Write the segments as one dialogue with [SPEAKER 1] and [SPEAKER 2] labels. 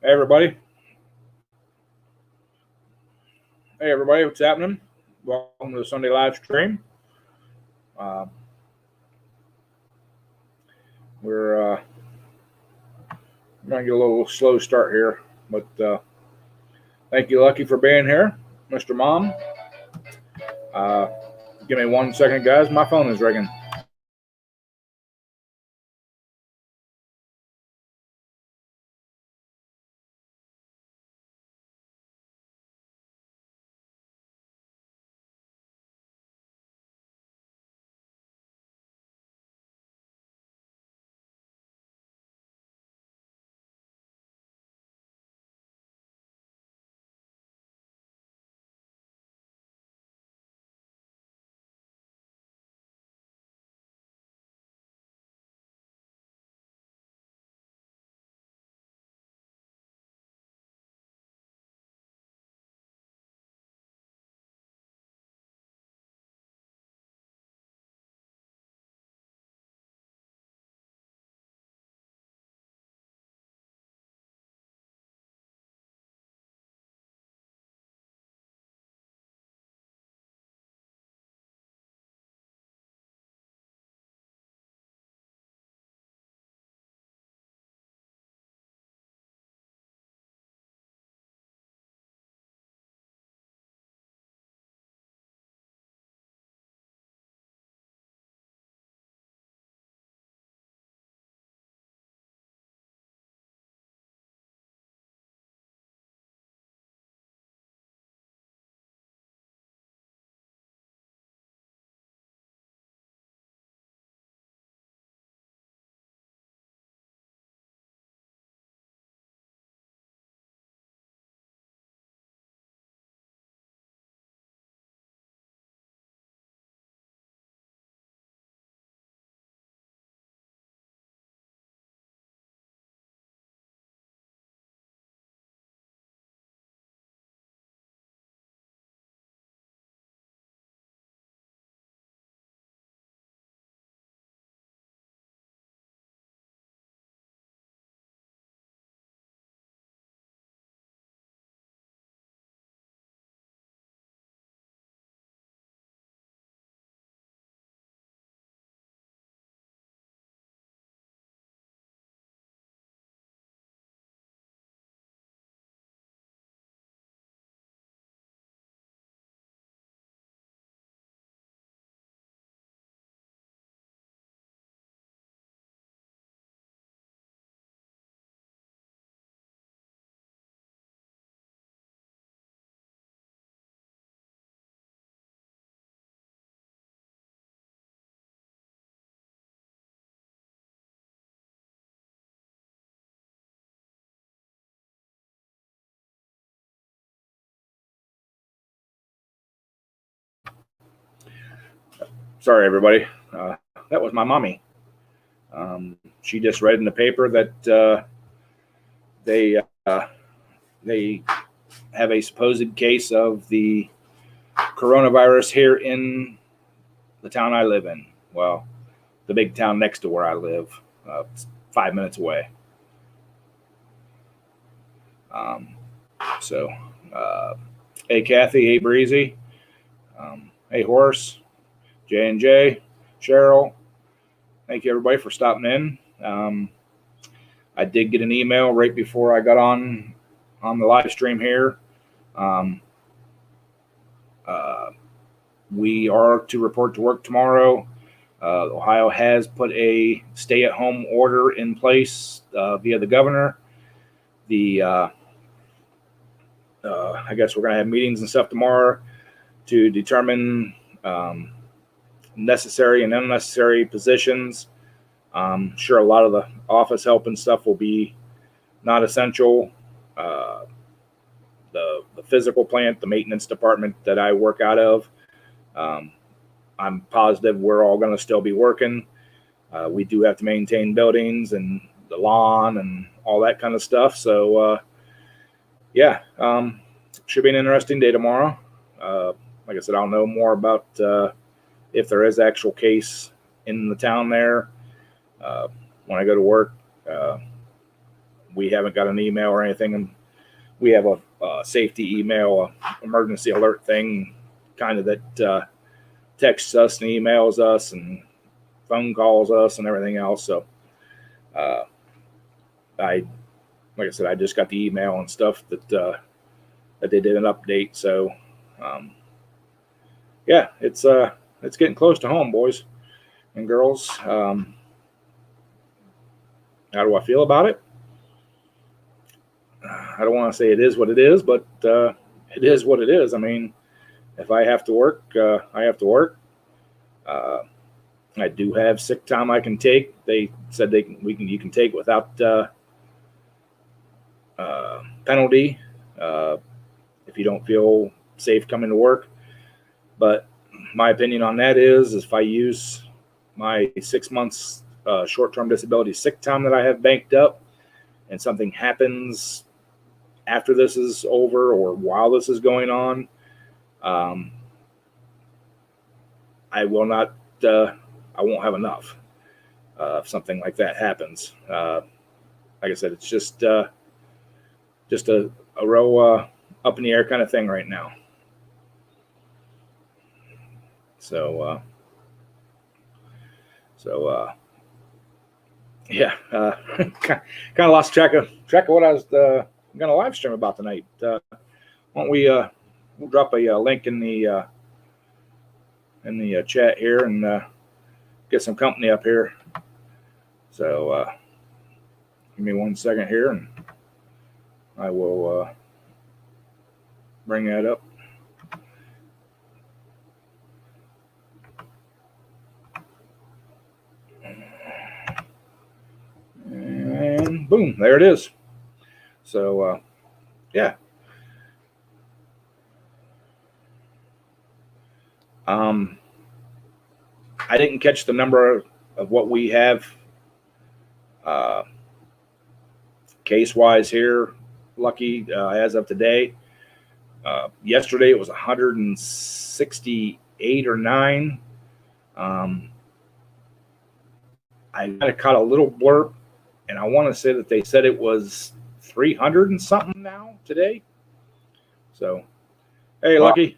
[SPEAKER 1] Hey everybody. Hey everybody, what's happening? Welcome to the Sunday live stream. We're going to get a little slow start here, but thank you, Lucky, for being here. Mr. Mom, give me 1 second, guys. My phone is ringing. Sorry, everybody. That was my mommy. She just read in the paper that they have a supposed case of the coronavirus here in the town I live in. Well, the big town next to where I live, 5 minutes away. So, hey Kathy, hey Breezy, hey Horace, J&J, Cheryl. Thank you everybody for stopping in. I did get an email right before I got on the live stream here. We are to report to work tomorrow. Ohio has put a stay-at-home order in place via the governor. I guess we're going to have meetings and stuff tomorrow to determine necessary and unnecessary positions. Sure, a lot of the office help and stuff will be not essential. The physical plant, the maintenance department that I work out of, I'm positive we're all going to still be working. We do have to maintain buildings and the lawn and all that kind of stuff. So, yeah, should be an interesting day tomorrow. Like I said, I'll know more about if there is actual case in the town there when I go to work. we haven't got an email or anything, and we have a safety email, emergency alert thing, kind of that texts us and emails us and phone calls us and everything else. So, like I said, I just got the email and stuff that they did an update. So, yeah, it's getting close to home, boys and girls. How do I feel about it? I don't want to say it is what it is, but it is what it is. I mean, if I have to work, I have to work. I do have sick time I can take. They said you can take without penalty if you don't feel safe coming to work. But my opinion on that is if I use my 6 months short-term disability sick time that I have banked up and something happens after this is over or while this is going on, I will not, I won't have enough if something like that happens. Like I said, it's just a real up in the air kind of thing right now. So yeah, kind of lost track of what I was going to live stream about tonight. Why don't we'll drop a link in the chat here and get some company up here. So give me 1 second here, and I will bring that up. And boom, there it is. So, yeah. I didn't catch the number of what we have case-wise here, Lucky, as of today. Yesterday it was 168 or 9. I kind of caught a little blurb, and I want to say that they said it was 300 and something now today. So, hey, Lucky.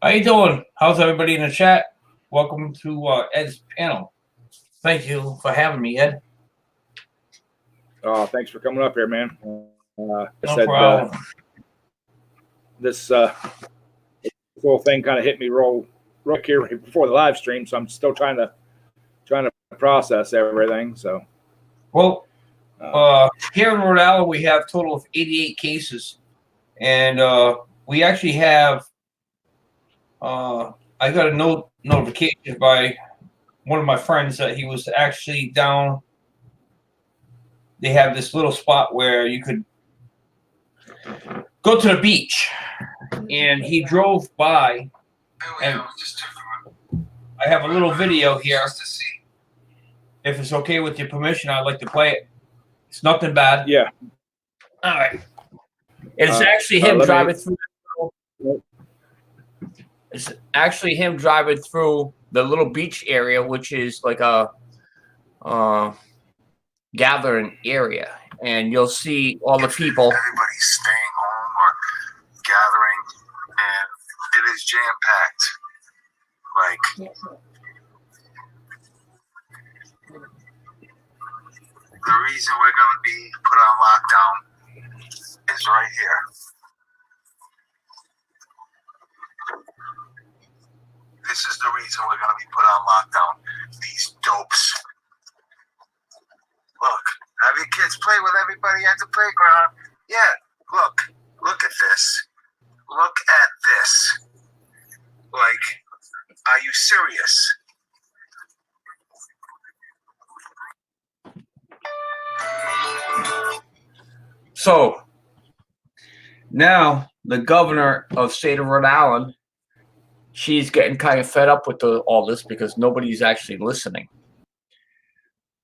[SPEAKER 2] How you doing? How's everybody in the chat? Welcome to Ed's panel. Thank you for having me, Ed.
[SPEAKER 1] Oh, thanks for coming up here, man.
[SPEAKER 2] No problem.
[SPEAKER 1] This whole thing kind of hit me real here before the live stream, so I'm still trying to process everything. So,
[SPEAKER 2] well, here in Rhode Island, we have a total of 88 cases, and we actually have. I got a notification by one of my friends that he was actually down. They have this little spot where you could go to the beach, and he drove by. And I have a little video here. If it's okay with your permission, I'd like to play it. It's nothing bad.
[SPEAKER 1] Yeah.
[SPEAKER 2] All right. It's actually him driving through. It's actually him driving through the little beach area, which is like a gathering area, and you'll see all the people.
[SPEAKER 3] Everybody's staying home or gathering, and it is jam-packed. Like, the reason we're going to be put on lockdown is right here. This is the reason we're going to be put on lockdown. These dopes. Look, have your kids play with everybody at the playground. Yeah, look at this. Look at this. Like, are you serious?
[SPEAKER 2] So now the governor of the state of Rhode Island, she's getting kind of fed up with all this because nobody's actually listening.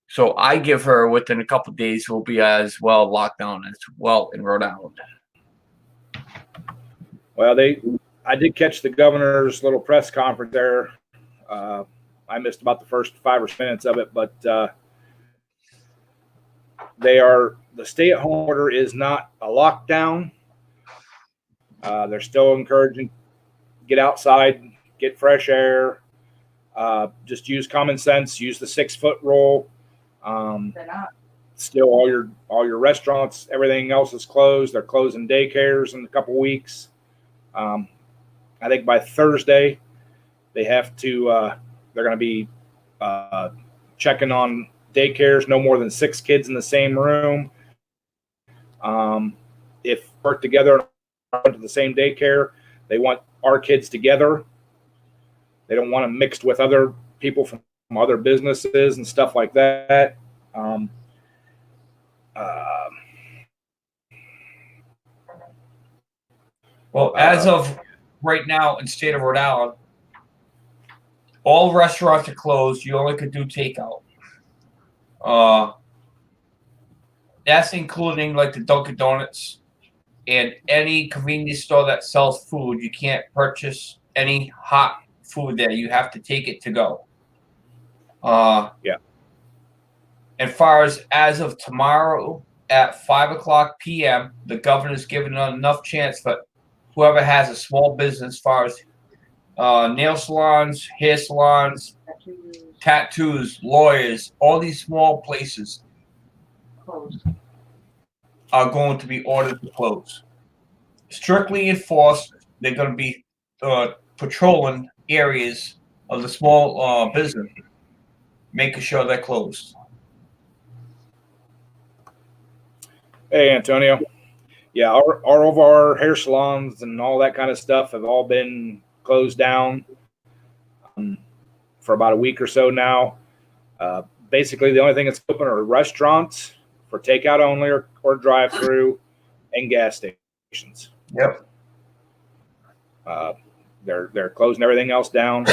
[SPEAKER 2] So I give her within a couple of days will be as well locked down as well in Rhode Island.
[SPEAKER 1] Well, I did catch the governor's little press conference there. I missed about the first 5 or 6 minutes of it, but the the stay-at-home order is not a lockdown. They're still encouraging get outside, get fresh air, just use common sense, use the 6-foot rule. Still, all your restaurants, everything else is closed. They're closing daycares in a couple weeks. I think by Thursday they have to. They're going to be checking on daycares. No more than 6 kids in the same room. If work together to the same daycare, they want our kids together. They don't want them mixed with other people from other businesses and stuff like that.
[SPEAKER 2] Well, as of right now in state of Rhode Island, all restaurants are closed. You only could do takeout. That's including like the Dunkin' Donuts and any convenience store that sells food. You can't purchase any hot food there. You have to take it to go.
[SPEAKER 1] Yeah.
[SPEAKER 2] As far as of tomorrow at 5:00 p.m., the governor's given enough chance for whoever has a small business, as far as nail salons, hair salons, tattoos, lawyers, all these small places are going to be ordered to close. Strictly enforced. They're going to be patrolling areas of the small business, making sure they're closed.
[SPEAKER 1] Hey, Antonio. Yeah, all of our hair salons and all that kind of stuff have all been closed down for about a week or so now. Basically, the only thing that's open are restaurants for takeout only or drive-through, and gas stations.
[SPEAKER 2] Yep.
[SPEAKER 1] They're closing everything else down,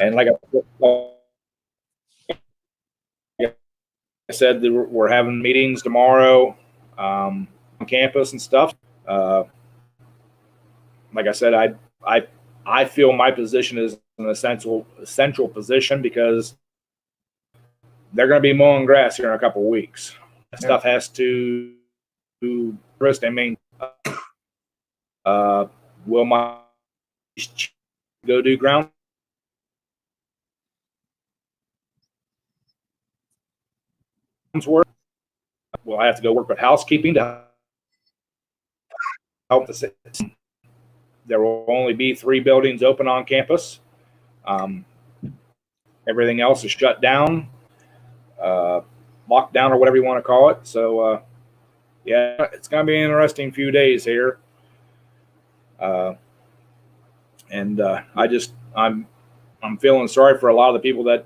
[SPEAKER 1] and like I said, we're having meetings tomorrow on campus and stuff. Like I said, I feel my position is an essential position because they're going to be mowing grass here in a couple of weeks. That stuff has to first. I mean, will my go do ground work? Will I have to go work with housekeeping to help the city? There will only be 3 buildings open on campus. Everything else is shut down, locked down, or whatever you want to call it. So, yeah, it's going to be an interesting few days here. And I'm feeling sorry for a lot of the people that,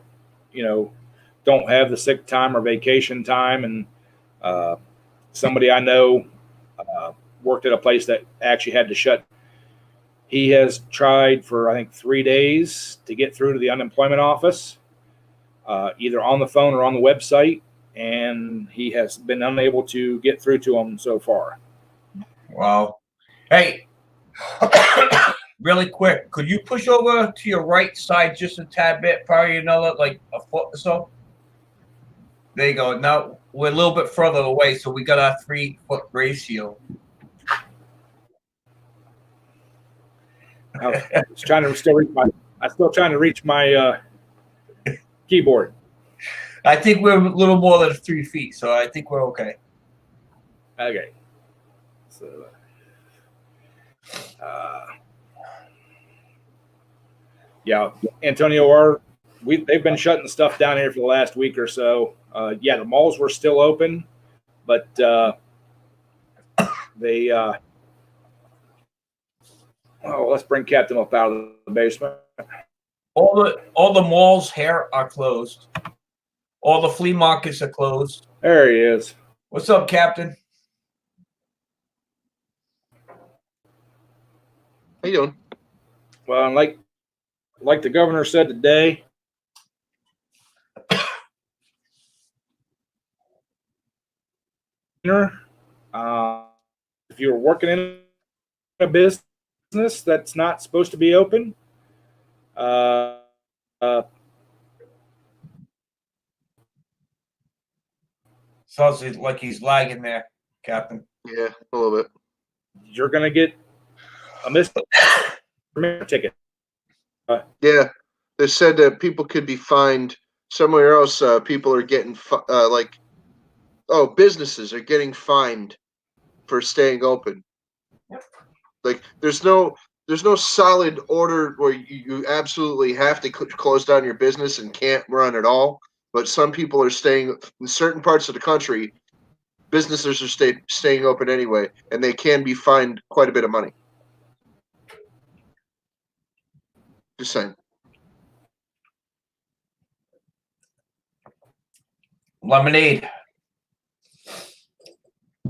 [SPEAKER 1] don't have the sick time or vacation time. And somebody I know worked at a place that actually had to shut. He has tried for, I think, 3 days to get through to the unemployment office, either on the phone or on the website, and he has been unable to get through to them so far.
[SPEAKER 2] Wow. Hey, really quick, could you push over to your right side just a tad bit, probably another, like a foot or so? There you go. Now we're a little bit further away, so we got our 3-foot ratio.
[SPEAKER 1] I'm still trying to reach my keyboard.
[SPEAKER 2] I think we're a little more than 3 feet, so I think we're okay.
[SPEAKER 1] Okay. So, yeah, Antonio, they've been shutting stuff down here for the last week or so. Yeah, the malls were still open, but they. Let's bring Captain up out of the basement.
[SPEAKER 2] All the malls here are closed. All the flea markets are closed.
[SPEAKER 1] There he is.
[SPEAKER 2] What's up, Captain?
[SPEAKER 4] How you doing?
[SPEAKER 1] Well, like the governor said today, if you're working in a business that's not supposed to be open,
[SPEAKER 2] Sounds like he's lagging there. Captain.
[SPEAKER 4] Yeah, a little bit.
[SPEAKER 1] You're going to get a misdemeanor ticket.
[SPEAKER 4] Yeah, they said that people could be fined somewhere else. People are getting businesses are getting fined for staying open. Like there's no solid order where you absolutely have to close down your business and can't run at all. But some people are staying in certain parts of the country. Businesses are staying open anyway, and they can be fined quite a bit of money. Just saying.
[SPEAKER 2] Lemonade.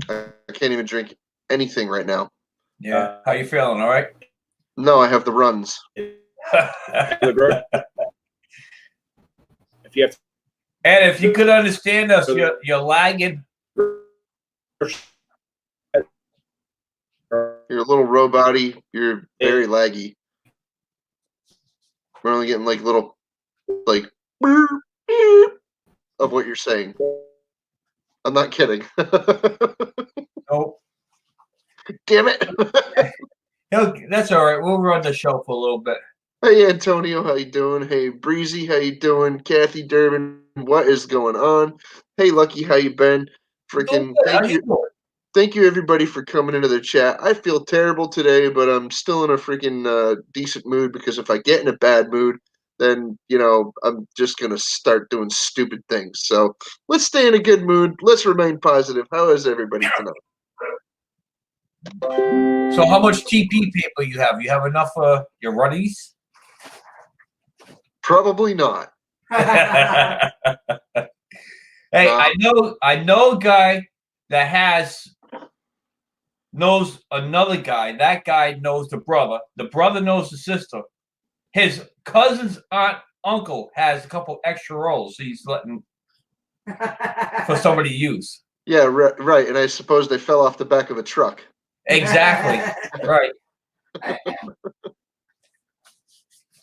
[SPEAKER 4] I can't even drink anything right now.
[SPEAKER 2] Yeah. How you feeling? All right.
[SPEAKER 4] No, I have the runs.
[SPEAKER 1] If you have
[SPEAKER 2] And if you could understand us, you're lagging.
[SPEAKER 4] You're a little robot-y. You're very laggy. We're only getting like little, like, beep, beep of what you're saying. I'm not kidding.
[SPEAKER 2] Nope.
[SPEAKER 4] Damn it.
[SPEAKER 2] That's all right. We'll run the show for a little bit.
[SPEAKER 4] Hey, Antonio, how you doing? Hey, Breezy, how you doing? Kathy Durbin, what is going on? Hey, Lucky, how you been? Freaking thank you everybody for coming into the chat. I feel terrible today, but I'm still in a freaking decent mood because if I get in a bad mood, then I'm just gonna start doing stupid things. So let's stay in a good mood. Let's remain positive. How is everybody tonight?
[SPEAKER 2] So how much TP paper you have? You have enough for your runnies?
[SPEAKER 4] Probably not.
[SPEAKER 2] Hey, I know a guy that knows another guy. That guy knows the brother. The brother knows the sister. His cousin's uncle has a couple extra rolls he's letting for somebody to use.
[SPEAKER 4] Yeah, right. And I suppose they fell off the back of a truck.
[SPEAKER 2] Exactly. Right.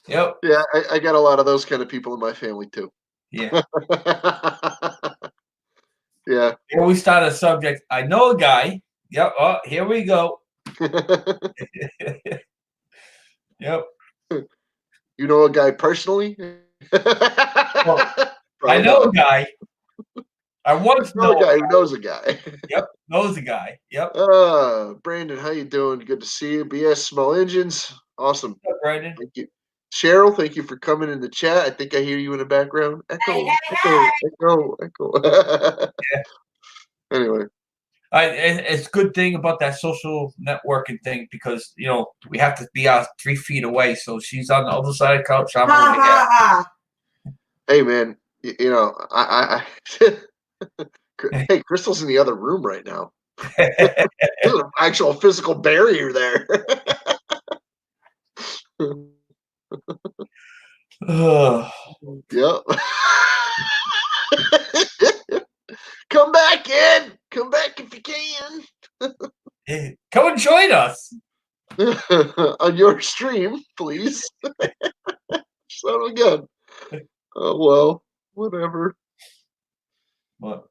[SPEAKER 2] Yep.
[SPEAKER 4] Yeah, I got a lot of those kind of people in my family too.
[SPEAKER 2] Yeah.
[SPEAKER 4] Yeah.
[SPEAKER 2] Before we start a subject, I know a guy. Yep. Oh, here we go. Yep.
[SPEAKER 4] You know a guy personally?
[SPEAKER 2] Well, I know a guy. I once know
[SPEAKER 4] a guy who knows a guy.
[SPEAKER 2] Yep, knows a guy. Yep.
[SPEAKER 4] Brandon, how you doing? Good to see you. BS Small Engines, awesome.
[SPEAKER 2] Yep, Brandon.
[SPEAKER 4] Thank you, Cheryl. Thank you for coming in the chat. I think I hear you in the background. Echo.
[SPEAKER 2] Yeah.
[SPEAKER 4] Anyway,
[SPEAKER 2] it's a good thing about that social networking thing because we have to be 3 feet away. So she's on the other side of the couch. I'm over here.
[SPEAKER 4] Hey man, I hey, Crystal's in the other room right now. There's an actual physical barrier there. Yep. Come back in. Come back if you can.
[SPEAKER 2] Come and join us
[SPEAKER 4] on your stream, please. Son of a gun. Oh well, whatever.
[SPEAKER 2] What?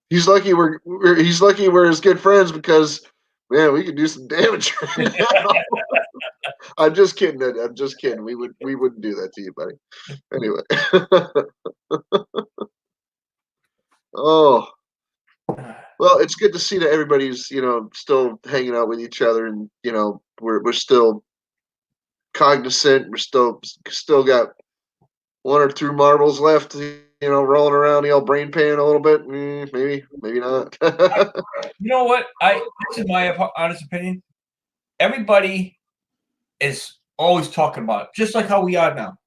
[SPEAKER 4] He's lucky we're his good friends because man, we could do some damage right now. I'm just kidding. We wouldn't do that to you, buddy. Anyway. Oh. Well, it's good to see that everybody's, still hanging out with each other and, we're still cognizant. We're still got 1 or 2 marbles left, rolling around the old brain pan a little bit. Maybe not.
[SPEAKER 2] You know what? This is my honest opinion. Everybody is always talking about it, just like how we are now.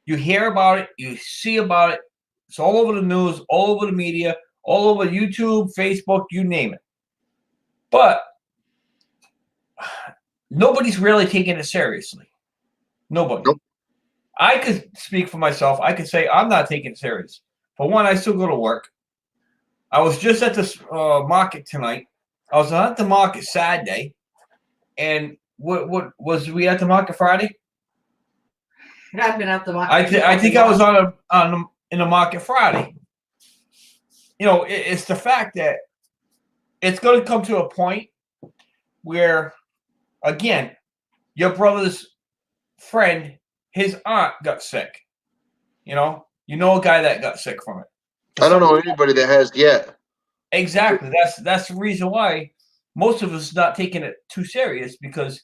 [SPEAKER 2] You hear about it, you see about it. It's all over the news, all over the media, all over YouTube, Facebook, you name it. But nobody's really taking it seriously. Nobody.
[SPEAKER 4] Nope.
[SPEAKER 2] I could speak for myself. I could say I'm not taking it serious. For one, I still go to work. I was just at the market tonight. I was at the market Saturday. And what was we at the market Friday?
[SPEAKER 5] I've been at the market.
[SPEAKER 2] I think I was in the market Friday. It's the fact that it's going to come to a point where, again, your brother's friend, his aunt got sick. You know a guy that got sick from it.
[SPEAKER 4] I don't know anybody that has yet.
[SPEAKER 2] Exactly. That's the reason why most of us not taking it too serious, because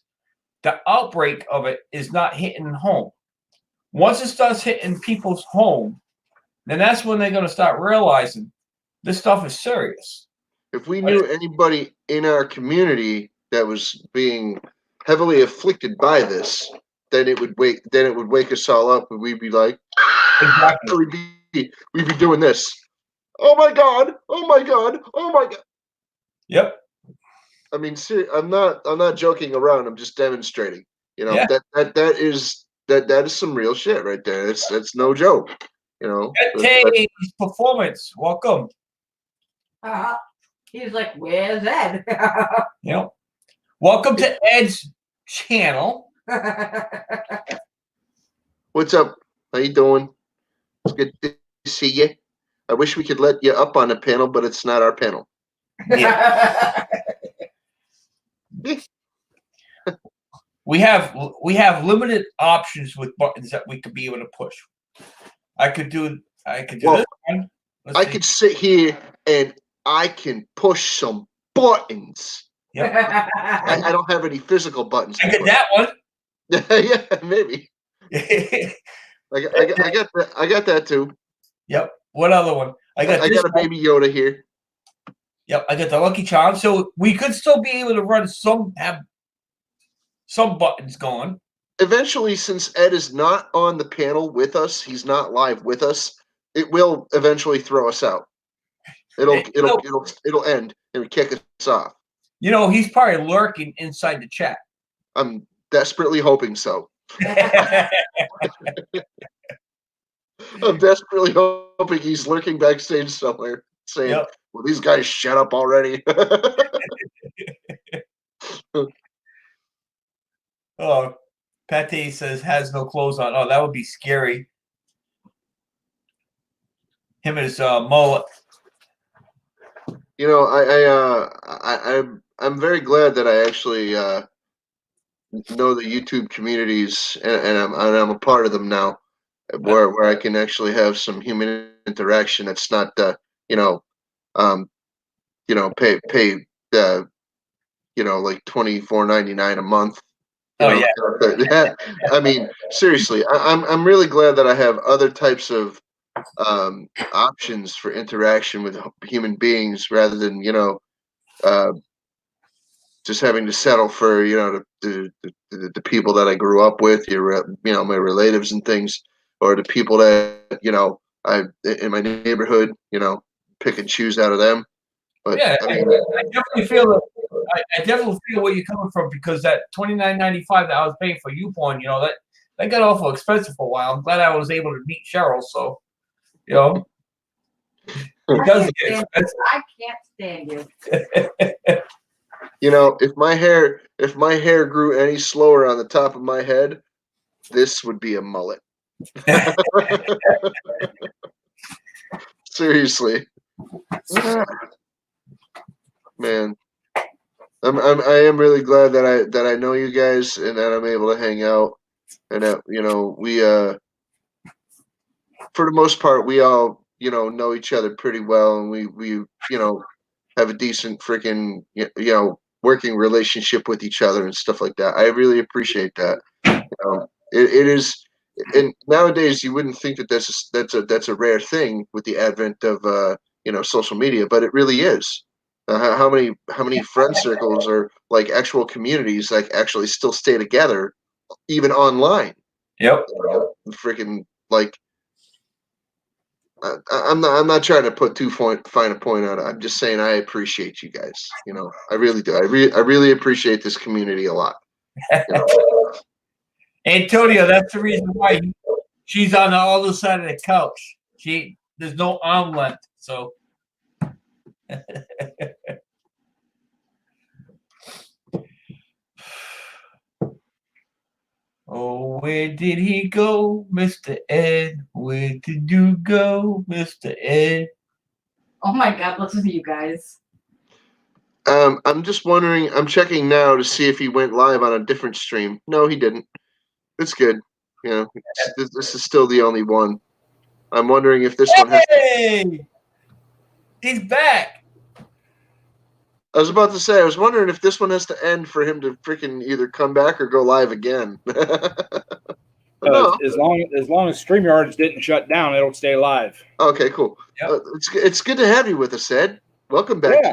[SPEAKER 2] the outbreak of it is not hitting home. Once it starts hitting people's home, then that's when they're going to start realizing this stuff is serious.
[SPEAKER 4] If we knew anybody in our community that was being heavily afflicted by this, then it would wake us all up, and we'd be like,
[SPEAKER 2] exactly.
[SPEAKER 4] we'd be doing this. Oh my god! Oh my god! Oh my god!
[SPEAKER 2] Yep.
[SPEAKER 4] I mean, I'm not joking around. I'm just demonstrating. You know,
[SPEAKER 2] Yeah.
[SPEAKER 4] that is some real shit right there. It's no joke. You know.
[SPEAKER 2] Today's performance. Welcome.
[SPEAKER 5] He's like, where's Ed?
[SPEAKER 2] Yep. Welcome to Ed's channel.
[SPEAKER 4] What's up? How you doing? It's good to see you. I wish we could let you up on the panel, but it's not our panel.
[SPEAKER 2] Yeah. We have limited options with buttons that we could be able to push. I could do this one.
[SPEAKER 4] I could sit here and I can push some buttons.
[SPEAKER 2] Yep.
[SPEAKER 4] I don't have any physical buttons.
[SPEAKER 2] I get that one.
[SPEAKER 4] Yeah, maybe. I got that too.
[SPEAKER 2] Yep. What other one? I got
[SPEAKER 4] a baby Yoda here.
[SPEAKER 2] Yep. I got the Lucky Charm. So we could still be able to have some buttons going.
[SPEAKER 4] Eventually, since Ed is not on the panel with us, he's not live with us. It will eventually throw us out. It'll end and kick us off.
[SPEAKER 2] You know, he's probably lurking inside the chat.
[SPEAKER 4] I'm desperately hoping so. I'm desperately hoping he's lurking backstage somewhere, saying,
[SPEAKER 2] yep.
[SPEAKER 4] "Well, these guys shut up already."
[SPEAKER 2] Oh, Pate says has no clothes on. Oh, that would be scary. Him and his mullet.
[SPEAKER 4] You know, I'm very glad that I actually know the YouTube communities, and I'm a part of them now, where I can actually have some human interaction. That's not pay like $24.99 a month.
[SPEAKER 2] Yeah.
[SPEAKER 4] I mean, seriously, I'm really glad that I have other types of options for interaction with human beings rather than just having to settle for the people that I grew up with, my relatives and things, or the people that I in my neighborhood, pick and choose out of them. But
[SPEAKER 2] yeah, I definitely feel I definitely feel where you're coming from, because that $29.95 that I was paying for YouPorn, that got awful expensive for a while. I'm glad I was able to meet Cheryl, so it does get expensive.
[SPEAKER 5] I can't stand you.
[SPEAKER 4] If my hair grew any slower on the top of my head, this would be a mullet. Seriously. Man. I am really glad that I know you guys and that I'm able to hang out, and that we for the most part we all know each other pretty well, and we have a decent freaking working relationship with each other and stuff like that. I really appreciate that. It is, and nowadays you wouldn't think that that's a rare thing with the advent of social media, but it really is. How many friend circles or like actual communities like actually still stay together even online?
[SPEAKER 2] Yep.
[SPEAKER 4] Freaking like. I'm not trying to put too fine a point on it. I'm just saying I appreciate you guys. I really do. I really appreciate this community a lot.
[SPEAKER 2] Antonio, that's the reason why she's on the other side of the couch. There's no arm length, so. Oh, where did he go, Mr. Ed? Where did you go, Mr. Ed?
[SPEAKER 5] Oh my God, listen to you guys.
[SPEAKER 4] I'm just wondering. I'm checking now to see if he went live on a different stream. No, he didn't. It's good. You know, this is still the only one. I'm wondering if this one has.
[SPEAKER 2] Hey, he's back.
[SPEAKER 4] I was about to say. I was wondering if this one has to end for him to freaking either come back or go live again. No.
[SPEAKER 1] As long as StreamYards didn't shut down, it'll stay live.
[SPEAKER 4] Okay, cool.
[SPEAKER 2] Yep.
[SPEAKER 4] It's good to have you with us, Ed. Welcome back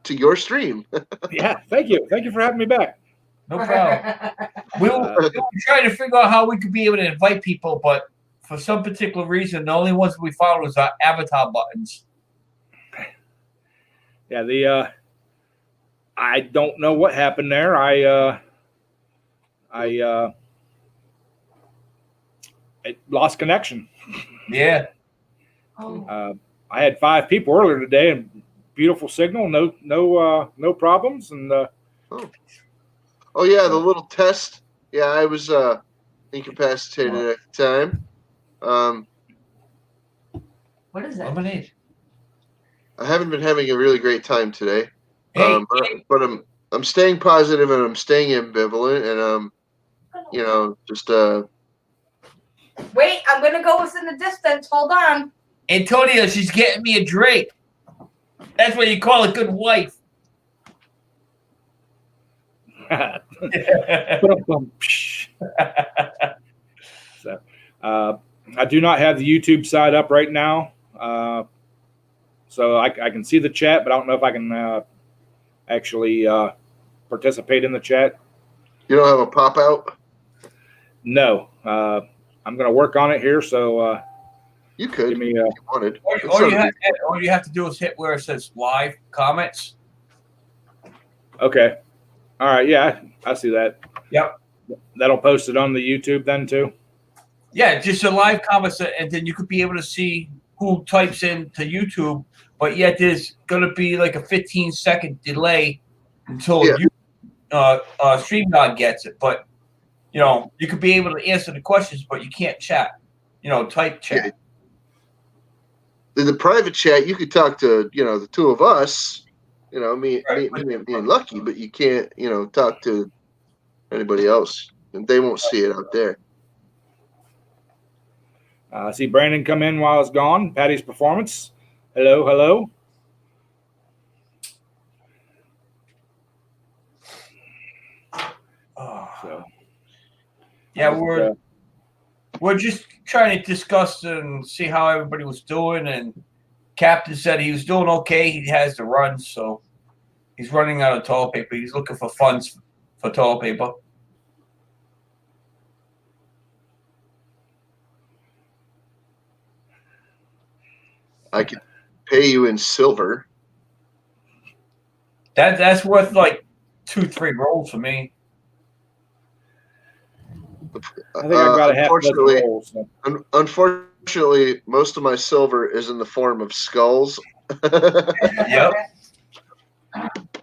[SPEAKER 4] to your stream.
[SPEAKER 1] Yeah, thank you for having me back.
[SPEAKER 2] No problem. We were trying to figure out how we could be able to invite people, but for some particular reason, the only ones we found was our avatar buttons.
[SPEAKER 1] Yeah, I don't know what happened there. I lost connection.
[SPEAKER 2] Yeah.
[SPEAKER 5] Oh.
[SPEAKER 1] I had 5 people earlier today, and beautiful signal, no problems, and
[SPEAKER 4] Oh yeah, the little test. Yeah, I was incapacitated at the time.
[SPEAKER 5] What is that?
[SPEAKER 2] Lemonade.
[SPEAKER 4] I haven't been having a really great time today.
[SPEAKER 2] Hey,
[SPEAKER 4] But I'm staying positive and I'm staying ambivalent and just
[SPEAKER 5] Wait, I'm gonna go within the distance. Hold on.
[SPEAKER 2] Antonio, she's getting me a drink. That's what you call a good wife.
[SPEAKER 1] So, I do not have the YouTube side up right now, so I can see the chat, but I don't know if I can actually participate in the chat.
[SPEAKER 4] You don't have a pop out?
[SPEAKER 1] No, I'm going to work on it here. So
[SPEAKER 4] you could,
[SPEAKER 1] give me
[SPEAKER 4] if you wanted.
[SPEAKER 2] All you have to do is hit where it says live comments.
[SPEAKER 1] Okay. All right. Yeah, I see that.
[SPEAKER 2] Yep.
[SPEAKER 1] That'll post it on the YouTube then too.
[SPEAKER 2] Yeah, just a live comments, and then you could be able to see who types in to YouTube. But yet, there's going to be like a 15-second delay until StreamYard gets it. But you could be able to answer the questions, but you can't chat. Type chat.
[SPEAKER 4] Yeah. In the private chat, you could talk to the two of us. Me and Lucky, but you can't talk to anybody else, and they won't see it out there.
[SPEAKER 1] I see Brandon come in while I was gone. Patty's Performance. Hello. So,
[SPEAKER 2] yeah, we're just trying to discuss and see how everybody was doing. And Captain said he was doing okay. He has to run, so he's running out of toilet paper. He's looking for funds for toilet paper.
[SPEAKER 4] I could pay you in silver.
[SPEAKER 2] That's worth like 2-3 rolls for me.
[SPEAKER 1] I think I got a half dozen rolls. So.
[SPEAKER 4] Unfortunately, most of my silver is in the form of skulls.
[SPEAKER 2] Yep.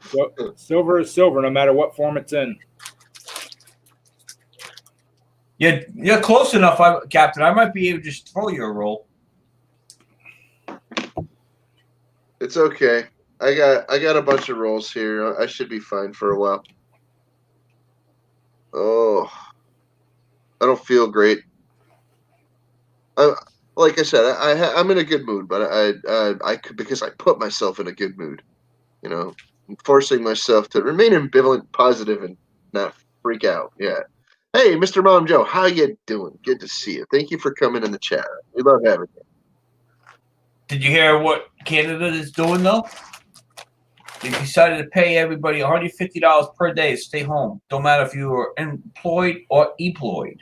[SPEAKER 1] So, silver is silver, no matter what form it's in.
[SPEAKER 2] You're close enough, Captain. I might be able to just throw you a roll.
[SPEAKER 4] It's okay. I got a bunch of rolls here. I should be fine for a while. Oh, I don't feel great. Like I said, I'm in a good mood, but I could, because I put myself in a good mood. I'm forcing myself to remain ambivalent, positive, and not freak out. Yeah. Hey, Mr. Mom Joe, how you doing? Good to see you. Thank you for coming in the chat. We love having you.
[SPEAKER 2] Did you hear what Canada is doing, though? They decided to pay everybody $150 per day to stay home. Don't matter if you are employed or employed.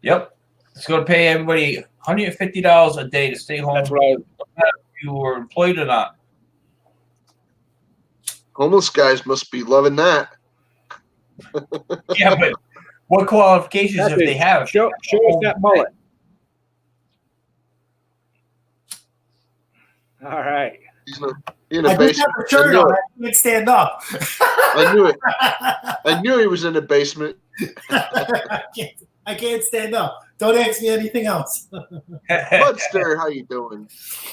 [SPEAKER 2] Yep. It's going to pay everybody $150 a day to stay home.
[SPEAKER 1] That's right.
[SPEAKER 2] No matter if you were employed or not.
[SPEAKER 4] Homeless guys must be loving that.
[SPEAKER 2] Yeah, but what qualifications if they have?
[SPEAKER 1] Show us that mullet. All right.
[SPEAKER 4] He's in a
[SPEAKER 6] I just have a shirt on. I can't stand up.
[SPEAKER 4] I knew it. I knew he was in the basement.
[SPEAKER 6] I can't stand up. Don't ask me anything else.
[SPEAKER 4] Mudster, how you doing?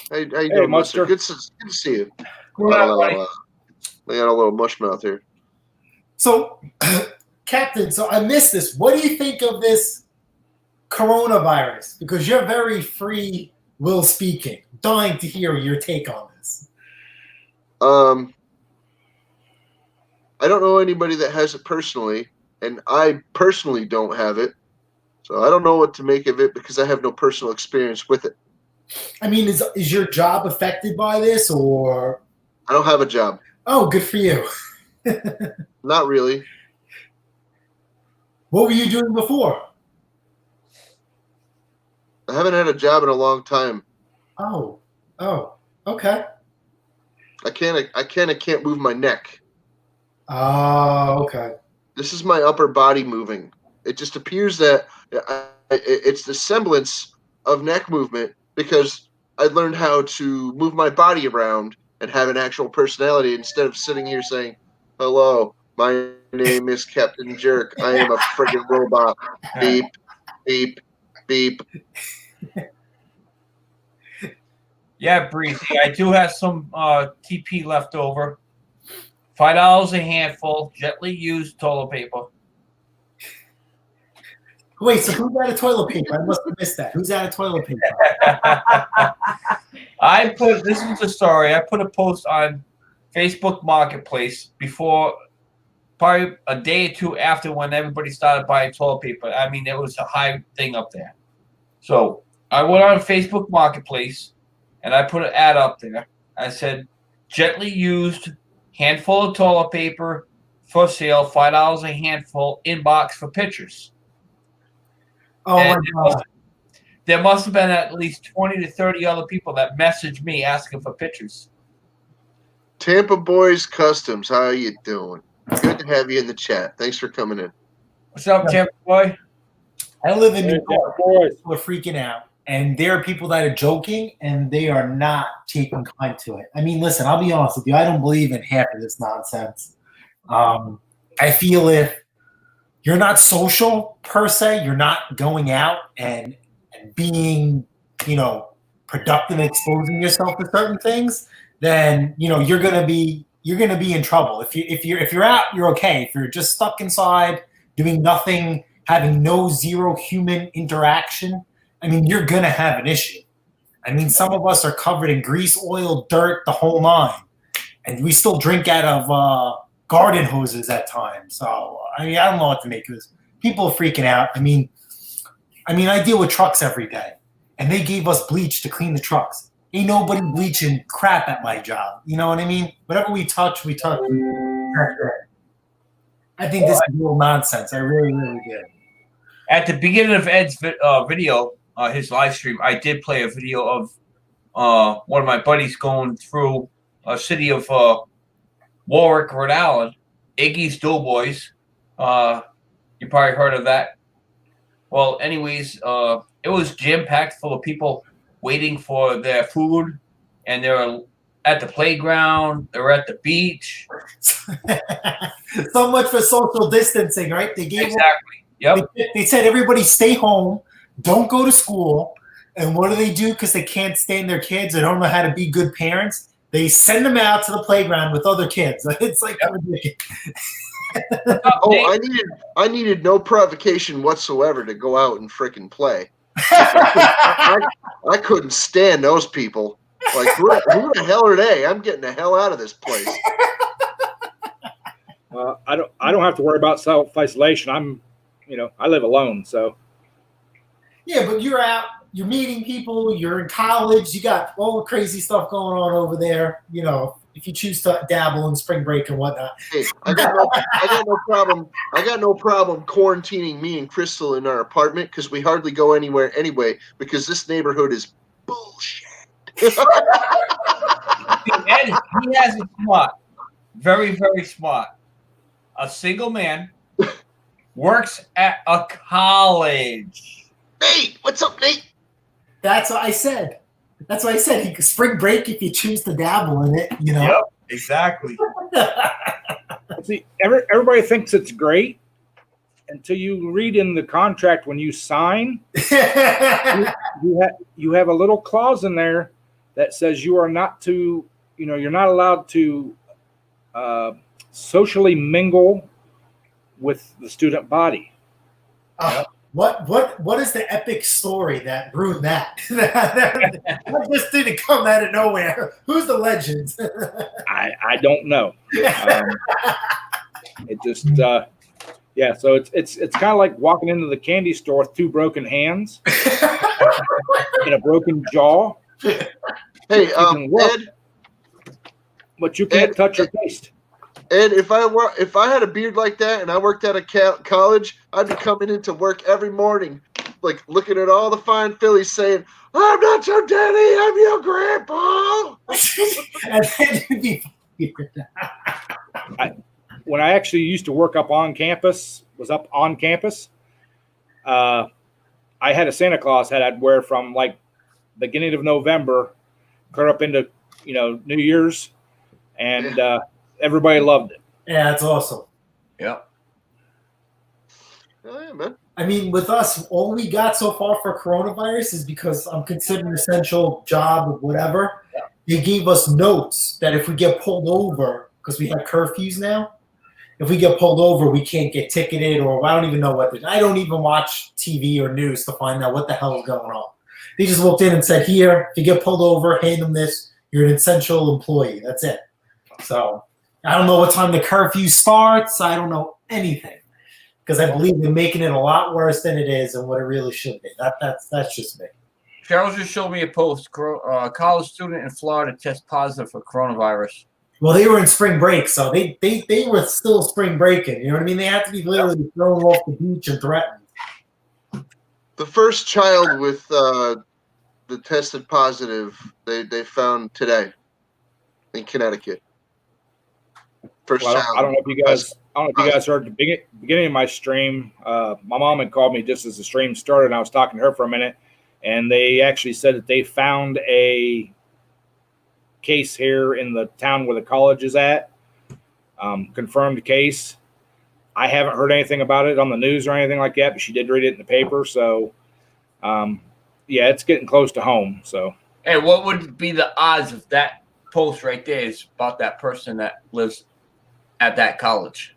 [SPEAKER 4] How you doing, Mudster?
[SPEAKER 1] Mudster.
[SPEAKER 4] Good to see you.
[SPEAKER 2] Good night, buddy.
[SPEAKER 4] We got a little mush mouth here.
[SPEAKER 6] So, Captain, so I missed this. What do you think of this coronavirus? Because you're very free will speaking. Dying to hear your take on this.
[SPEAKER 4] I don't know anybody that has it personally, and I personally don't have it. So I don't know what to make of it because I have no personal experience with it.
[SPEAKER 6] I mean, is your job affected by this, or?
[SPEAKER 4] I don't have a job.
[SPEAKER 6] Oh, good for you.
[SPEAKER 4] Not really.
[SPEAKER 6] What were you doing before?
[SPEAKER 4] I haven't had a job in a long time.
[SPEAKER 6] Oh, okay.
[SPEAKER 4] I can't move my neck.
[SPEAKER 6] Oh, okay.
[SPEAKER 4] This is my upper body moving. It just appears that it's the semblance of neck movement because I learned how to move my body around and have an actual personality instead of sitting here saying, "Hello, my name is Captain Jerk. I am a friggin' robot. Beep, beep, beep."
[SPEAKER 2] Yeah, Breezy. I do have some TP left over. $5 a handful, gently used toilet paper.
[SPEAKER 6] Wait, so who's out of toilet paper? I must have missed that. Who's out of toilet paper?
[SPEAKER 2] This is the story. I put a post on Facebook Marketplace before, probably a day or two after when everybody started buying toilet paper. I mean, it was a high thing up there. So I went on Facebook Marketplace and I put an ad up there. I said, gently used handful of toilet paper for sale, $5 a handful, inbox for pictures.
[SPEAKER 6] Oh,
[SPEAKER 2] And
[SPEAKER 6] my God.
[SPEAKER 2] there must have been at least 20 to 30 other people that messaged me asking for pictures.
[SPEAKER 4] Tampa Boys Customs, how you doing? Good to have you in the chat. Thanks for coming in.
[SPEAKER 2] What's up, Tampa boy?
[SPEAKER 6] I live in New
[SPEAKER 1] Hey,
[SPEAKER 6] York.
[SPEAKER 1] boys.
[SPEAKER 6] People are freaking out. And there are people that are joking, and they are not taking kind to it. I mean, listen, I'll be honest with you. I don't believe in half of this nonsense. I feel if you're not social per se, you're not going out and being, productive, exposing yourself to certain things, then you're gonna be in trouble. If you're out, you're okay. If you're just stuck inside, doing nothing, having zero human interaction, I mean, you're going to have an issue. I mean, some of us are covered in grease, oil, dirt, the whole nine. And we still drink out of garden hoses at times. So, I mean, I don't know what to make of this. People are freaking out. I mean, I deal with trucks every day. And they gave us bleach to clean the trucks. Ain't nobody bleaching crap at my job. You know what I mean? Whatever we touch. I think this is real nonsense. I really, really do.
[SPEAKER 2] At the beginning of Ed's video, his live stream, I did play a video of one of my buddies going through a city of Warwick, Rhode Island, Iggy's Doughboys. You probably heard of that. Well, anyways, it was jam-packed full of people waiting for their food, and they're at the playground, they're at the beach.
[SPEAKER 6] So much for social distancing, right? They gave
[SPEAKER 2] Exactly. Yep.
[SPEAKER 6] They said everybody stay home, don't go to school. And what do? Because they can't stand their kids, they don't know how to be good parents. They send them out to the playground with other kids. It's like ridiculous.
[SPEAKER 4] Oh, I needed no provocation whatsoever to go out and frickin' play. I couldn't stand those people. Like, who the hell are they? I'm getting the hell out of this place.
[SPEAKER 1] I don't have to worry about self-isolation. I live alone, so.
[SPEAKER 6] Yeah, but you're out, you're meeting people, you're in college, you got all the crazy stuff going on over there. If you choose to dabble in spring break and whatnot.
[SPEAKER 4] Hey, I got no problem. I got no problem quarantining me and Crystal in our apartment because we hardly go anywhere anyway. Because this neighborhood is bullshit.
[SPEAKER 2] Ed, he has it smart, very, very smart. A single man works at a college.
[SPEAKER 4] Nate, what's up, Nate?
[SPEAKER 6] That's what I said. Spring break if you choose to dabble in it,
[SPEAKER 2] Yep, exactly.
[SPEAKER 1] See, everybody thinks it's great until you read in the contract when you sign, you have a little clause in there that says you are not to, you're not allowed to socially mingle with the student body.
[SPEAKER 6] What is the epic story that ruined that? That just didn't come out of nowhere. Who's the legend?
[SPEAKER 1] I don't know. It just yeah. So it's kind of like walking into the candy store with two broken hands and a broken jaw.
[SPEAKER 4] Hey, Ed,
[SPEAKER 1] but you can't touch or taste.
[SPEAKER 4] Ed, if I had a beard like that and I worked at a college, I'd be coming into work every morning, like looking at all the fine fillies saying, "I'm not your daddy, I'm your grandpa."
[SPEAKER 6] And then you'd be
[SPEAKER 1] when I actually used to work up on campus, I had a Santa Claus hat I'd wear from like beginning of November, clear up into New Year's, and everybody loved it.
[SPEAKER 6] Yeah, that's awesome.
[SPEAKER 2] Yeah.
[SPEAKER 4] Oh yeah, man.
[SPEAKER 6] I mean, with us, all we got so far for coronavirus is because I'm considered an essential job or whatever.
[SPEAKER 2] Yeah.
[SPEAKER 6] They gave us notes that if we get pulled over, because we have curfews now, if we get pulled over, we can't get ticketed, or I don't even know what. I don't even watch TV or news to find out what the hell is going on. They just looked in and said, "Here, if you get pulled over, hand them this. You're an essential employee." That's it. So I don't know what time the curfew starts. I don't know anything, because I believe they're making it a lot worse than it is and what it really should be. That's just me.
[SPEAKER 2] Cheryl just showed me a post. College student in Florida tests positive for coronavirus.
[SPEAKER 6] Well, they were in spring break, so they were still spring breaking. You know what I mean? They had to be literally thrown off the beach and threatened.
[SPEAKER 4] The first child with the tested positive, they found today in Connecticut. First child.
[SPEAKER 1] I don't know if you guys heard the beginning of my stream. My mom had called me just as the stream started, and I was talking to her for a minute, and they actually said that they found a case here in the town where the college is at. Confirmed case. I haven't heard anything about it on the news or anything like that, but she did read it in the paper. So, yeah, it's getting close to home. So,
[SPEAKER 2] hey, what would be the odds of that post right there is about that person that lives at that college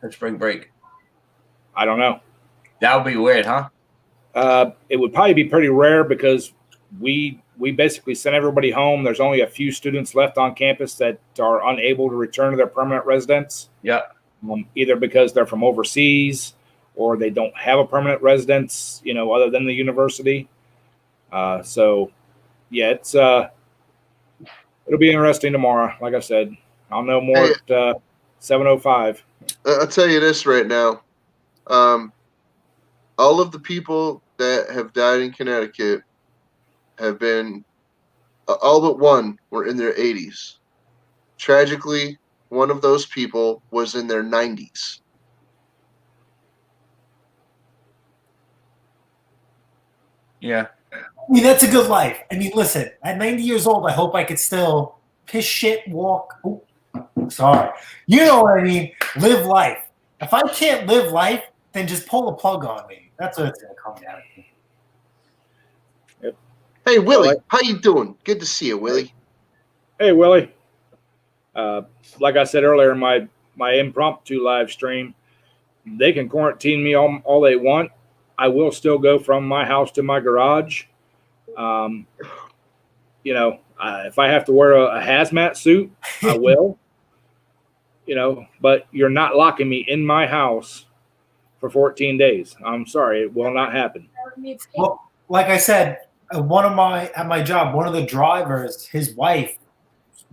[SPEAKER 2] at spring break?
[SPEAKER 1] I don't know.
[SPEAKER 2] That would be weird, huh?
[SPEAKER 1] It would probably be pretty rare because we basically sent everybody home. There's only a few students left on campus that are unable to return to their permanent residence.
[SPEAKER 2] Yeah.
[SPEAKER 1] Either because they're from overseas or they don't have a permanent residence, other than the university. So, yeah, it'll be interesting tomorrow. Like I said, I'll know more at 7:05.
[SPEAKER 4] I'll tell you this right now. All of the people that have died in Connecticut have been, all but one were in their 80s. Tragically, one of those people was in their 90s.
[SPEAKER 2] Yeah.
[SPEAKER 6] I mean, that's a good life. I mean, listen, at 90 years old, I hope I could still piss, shit, walk. Oh, sorry. You know what I mean? Live life. If I can't live life, then just pull the plug on me. That's what it's going to come down to.
[SPEAKER 1] Yep.
[SPEAKER 4] Hey, Willie, how you doing? Good to see you, Willie.
[SPEAKER 1] Hey, Willie. Like I said earlier in my impromptu live stream, they can quarantine me all they want. I will still go from my house to my garage. If I have to wear a hazmat suit, I will. But you're not locking me in my house for 14 days. I'm sorry, it will not happen.
[SPEAKER 6] Well, like I said, at my job, one of the drivers, his wife,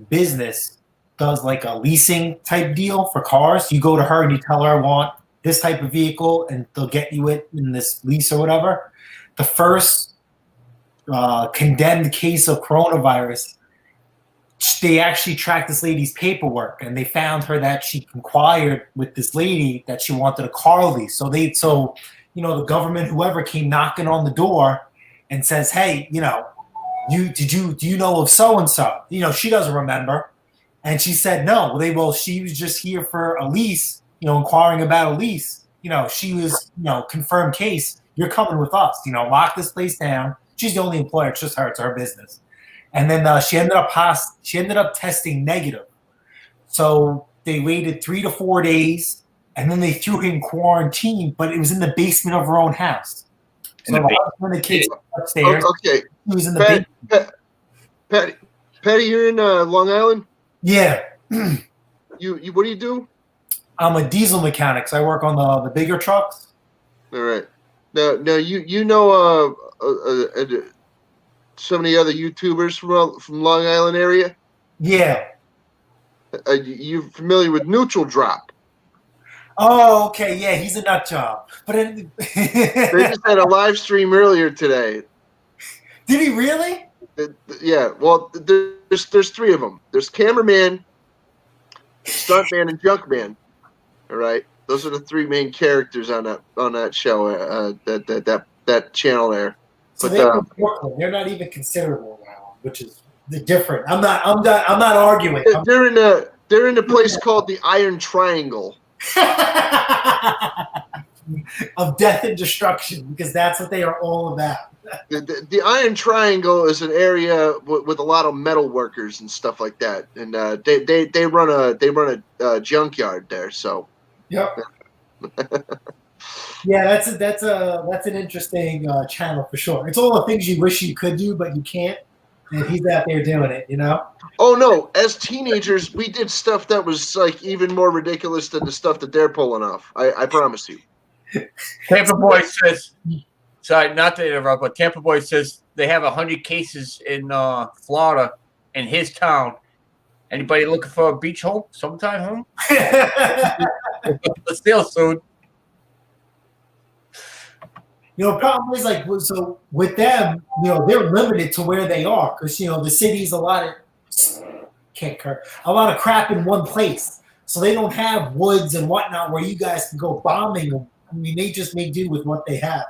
[SPEAKER 6] business does like a leasing type deal for cars. You go to her and you tell her, I want this type of vehicle, and they'll get you it in this lease or whatever. The first condemned case of coronavirus, they actually tracked this lady's paperwork, and they found her that she inquired with this lady that she wanted a car lease. So the government, whoever came knocking on the door and says, hey, do you know of so-and-so? She doesn't remember. And she said, no. Well, she was just here for a lease, inquiring about a lease. she was, confirmed case. You're coming with us. Lock this place down. She's the only employer. It's just her. It's her business. And then she ended up testing negative. So they waited 3 to 4 days, and then they threw her in quarantine. But it was in the basement of her own house. So when the kids were upstairs,
[SPEAKER 4] Okay.
[SPEAKER 6] he was in the basement.
[SPEAKER 4] Patty, you're in Long Island.
[SPEAKER 6] Yeah.
[SPEAKER 4] You what do you do?
[SPEAKER 6] I'm a diesel mechanic. So I work on the bigger trucks.
[SPEAKER 4] All right. Now you know so many other YouTubers from Long Island area.
[SPEAKER 6] Yeah.
[SPEAKER 4] You familiar with Neutral Drop?
[SPEAKER 6] Oh, okay. Yeah, he's a nut job. But
[SPEAKER 4] They just had a live stream earlier today.
[SPEAKER 6] Did he really?
[SPEAKER 4] Yeah. Well, there's 3 of them. There's cameraman, stuntman, and junkman. All right. Those are the 3 main characters on that show. That channel there.
[SPEAKER 6] So they're in Brooklyn. They're not even considered Long Island, which is different. I'm not arguing.
[SPEAKER 4] They're in a place called the Iron Triangle.
[SPEAKER 6] Of death and destruction, because that's what they are all about.
[SPEAKER 4] The Iron Triangle is an area with a lot of metal workers and stuff like that, and they run a junkyard there. So,
[SPEAKER 6] yep. Yeah, that's an interesting channel for sure. It's all the things you wish you could do, but you can't, and he's out there doing it.
[SPEAKER 4] Oh no! As teenagers, we did stuff that was like even more ridiculous than the stuff that they're pulling off. I promise you.
[SPEAKER 2] Tampa Boy says, sorry, not to interrupt, but Tampa Boy says they have 100 cases in Florida, in his town. Anybody looking for a beach home? Sometime home? Let's deal soon.
[SPEAKER 6] Problem is so with them, they're limited to where they are because the city's a lot of crap in one place. So they don't have woods and whatnot where you guys can go bombing them. I mean, they just make do with what they have.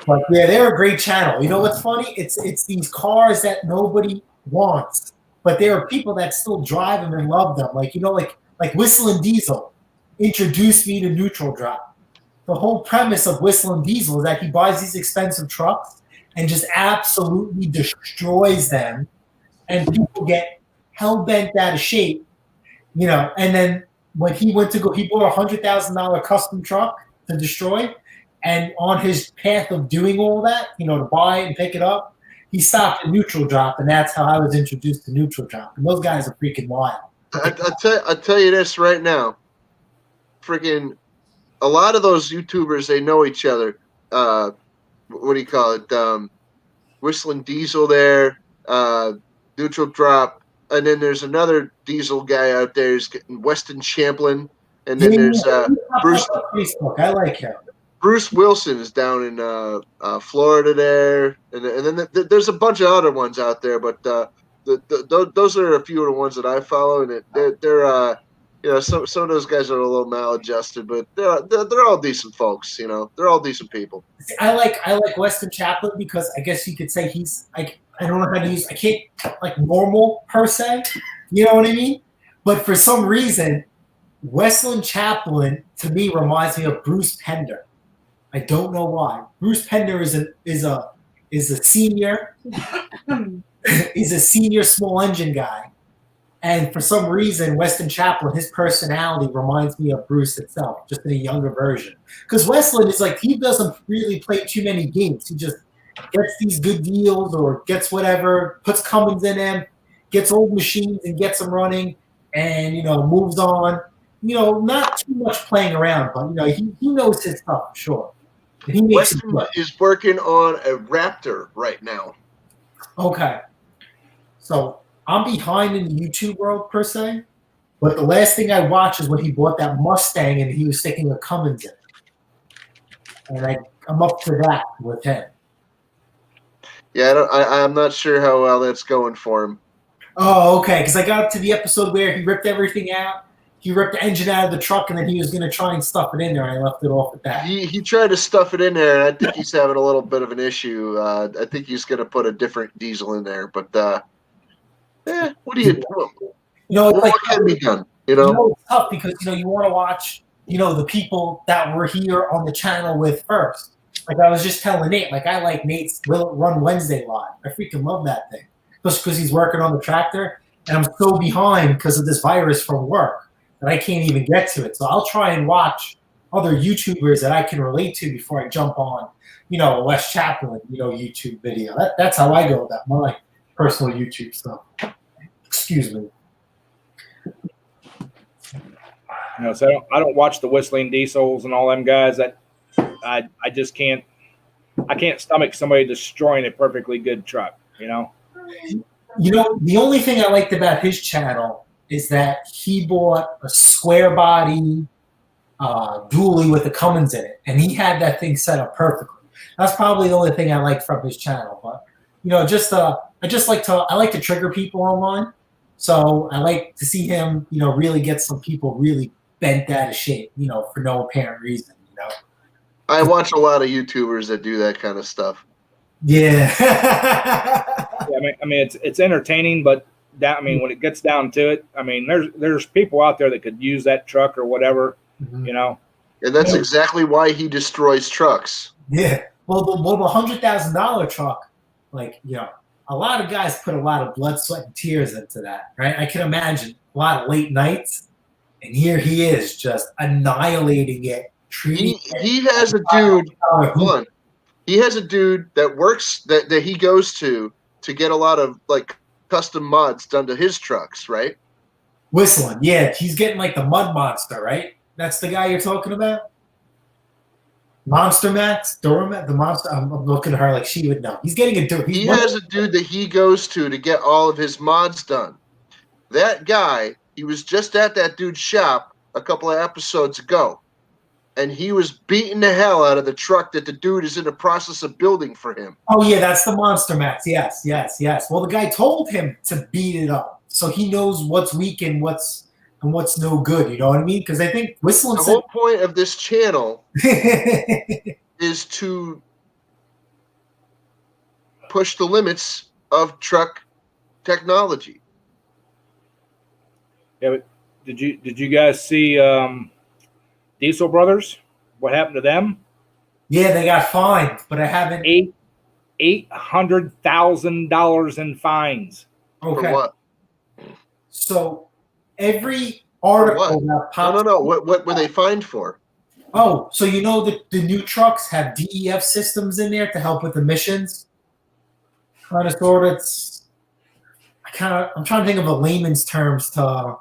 [SPEAKER 6] But yeah, they're a great channel. You know what's funny? It's these cars that nobody wants, but there are people that still drive them and love them. Like Whistling Diesel introduced me to Neutral Drop. The whole premise of Whistling Diesel is that he buys these expensive trucks and just absolutely destroys them, and people get hell bent out of shape, And then when he went to go, he bought $100,000 custom truck to destroy, and on his path of doing all that, to buy it and pick it up, he stopped at Neutral Drop, and that's how I was introduced to Neutral Drop. And those guys are freaking wild.
[SPEAKER 4] I'll tell you this right now, freaking. A lot of those YouTubers, they know each other. What do you call it? Whistling Diesel there, Neutral Drop, and then there's another Diesel guy out there. He's getting Weston Champlin, and then there's Bruce.
[SPEAKER 6] Facebook. I like him.
[SPEAKER 4] Bruce Wilson is down in Florida there, and then there's a bunch of other ones out there, but those are a few of the ones that I follow, and they're some of those guys are a little maladjusted, but they're all decent folks. They're all decent people.
[SPEAKER 6] I like Weston Champlin because I guess you could say he's like, I don't know how to use. I can't like normal per se. You know what I mean? But for some reason, Weston Champlin to me reminds me of Bruce Pender. I don't know why. Bruce Pender is a senior. He's a senior small engine guy. And for some reason, Weston Champlin, his personality reminds me of Bruce itself, just in a younger version. Because Weston is like, he doesn't really play too many games. He just gets these good deals or gets whatever, puts Cummins in them, gets old machines and gets them running, and, moves on. Not too much playing around, but, he knows his stuff, for sure. And he makes
[SPEAKER 4] Weston is working on a Raptor right now. Okay.
[SPEAKER 6] So I'm behind in the YouTube world per se, but the last thing I watched is when he bought that Mustang and he was sticking a Cummins in it. And I'm up to that with him.
[SPEAKER 4] Yeah, I'm not sure how well that's going for him.
[SPEAKER 6] Oh, okay. Because I got up to the episode where he ripped everything out. He ripped the engine out of the truck, and then he was going to try and stuff it in there, and I left it off at that.
[SPEAKER 4] He tried to stuff it in there, and I think he's having a little bit of an issue. I think he's going to put a different diesel in there, but what do you do?
[SPEAKER 6] It's
[SPEAKER 4] what can be done?
[SPEAKER 6] It's tough because you want to watch the people that were here on the channel with first. Like I was just telling Nate, like I like Nate's Run Wednesday live. I freaking love that thing. Just because he's working on the tractor, and I'm so behind because of this virus from work that I can't even get to it. So I'll try and watch other YouTubers that I can relate to before I jump on, Wes Chaplin, YouTube video. That's how I go with that. My personal YouTube stuff. Excuse me.
[SPEAKER 1] So I don't watch the Whistling Diesels and all them guys. That I just can't. I can't stomach somebody destroying a perfectly good truck.
[SPEAKER 6] The only thing I liked about his channel is that he bought a square body dually with the Cummins in it, and he had that thing set up perfectly. That's probably the only thing I like from his channel. But I like to trigger people online, so I like to see him, really get some people really bent out of shape, for no apparent reason.
[SPEAKER 4] I watch a lot of YouTubers that do that kind of stuff.
[SPEAKER 6] Yeah.
[SPEAKER 1] Yeah, I mean, it's entertaining, but when it gets down to it, there's people out there that could use that truck or whatever,
[SPEAKER 4] And that's exactly why he destroys trucks.
[SPEAKER 6] Yeah. Well, the $100,000 truck, a lot of guys put a lot of blood, sweat, and tears into that, right? I can imagine a lot of late nights, and here he is just annihilating it.
[SPEAKER 4] He has a dude. Hold on. He has a dude that works that he goes to get a lot of custom mods done to his trucks, right?
[SPEAKER 6] Whistling, yeah, he's getting the Mud Monster, right? That's the guy you're talking about. Monster Max, Dora, the monster. I'm looking at her like she would know. He's getting a dude.
[SPEAKER 4] He has a dude that he goes to get all of his mods done. That guy, he was just at that dude's shop a couple of episodes ago. And he was beating the hell out of the truck that the dude is in the process of building for him.
[SPEAKER 6] Oh, yeah, that's the Monster Max. Yes. Well, the guy told him to beat it up, so he knows what's weak and what's no good. You know what I mean? Because I think Whistling.
[SPEAKER 4] The whole point of this channel is to push the limits of truck technology.
[SPEAKER 1] Yeah, but did you guys see Diesel Brothers? What happened to them?
[SPEAKER 6] Yeah, they got fined, but I haven't.
[SPEAKER 1] $800,000 in fines.
[SPEAKER 6] Okay.
[SPEAKER 4] For what?
[SPEAKER 6] So every article that pops.
[SPEAKER 4] No. What were they fined for?
[SPEAKER 6] Oh, so the new trucks have DEF systems in there to help with emissions. I'm trying to think of a layman's terms to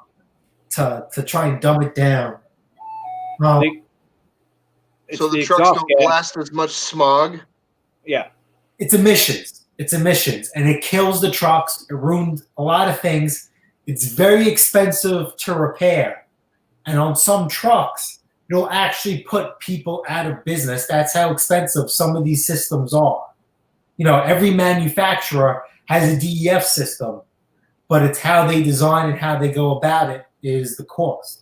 [SPEAKER 6] try and dumb it down.
[SPEAKER 4] So the trucks don't blast as much smog?
[SPEAKER 1] Yeah.
[SPEAKER 6] It's emissions, and it kills the trucks. It ruins a lot of things. It's very expensive to repair. And on some trucks, it'll actually put people out of business. That's how expensive some of these systems are. Every manufacturer has a DEF system, but it's how they design and how they go about it is the cost.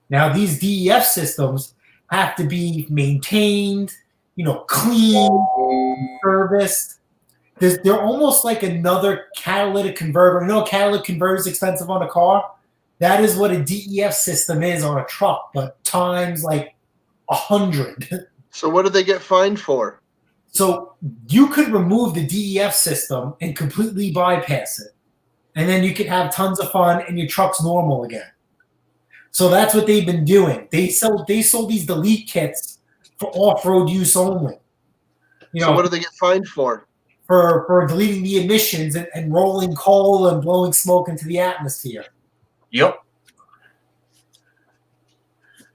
[SPEAKER 6] Now, these DEF systems have to be maintained, clean, serviced. They're almost like another catalytic converter. A catalytic converter is expensive on a car. That is what a DEF system is on a truck, but times 100.
[SPEAKER 4] So what did they get fined for?
[SPEAKER 6] So you could remove the DEF system and completely bypass it. And then you could have tons of fun and your truck's normal again. So that's what they've been doing. They sold these delete kits for off-road use only.
[SPEAKER 4] So what do they get fined for?
[SPEAKER 6] For deleting the emissions and rolling coal and blowing smoke into the atmosphere.
[SPEAKER 2] Yep.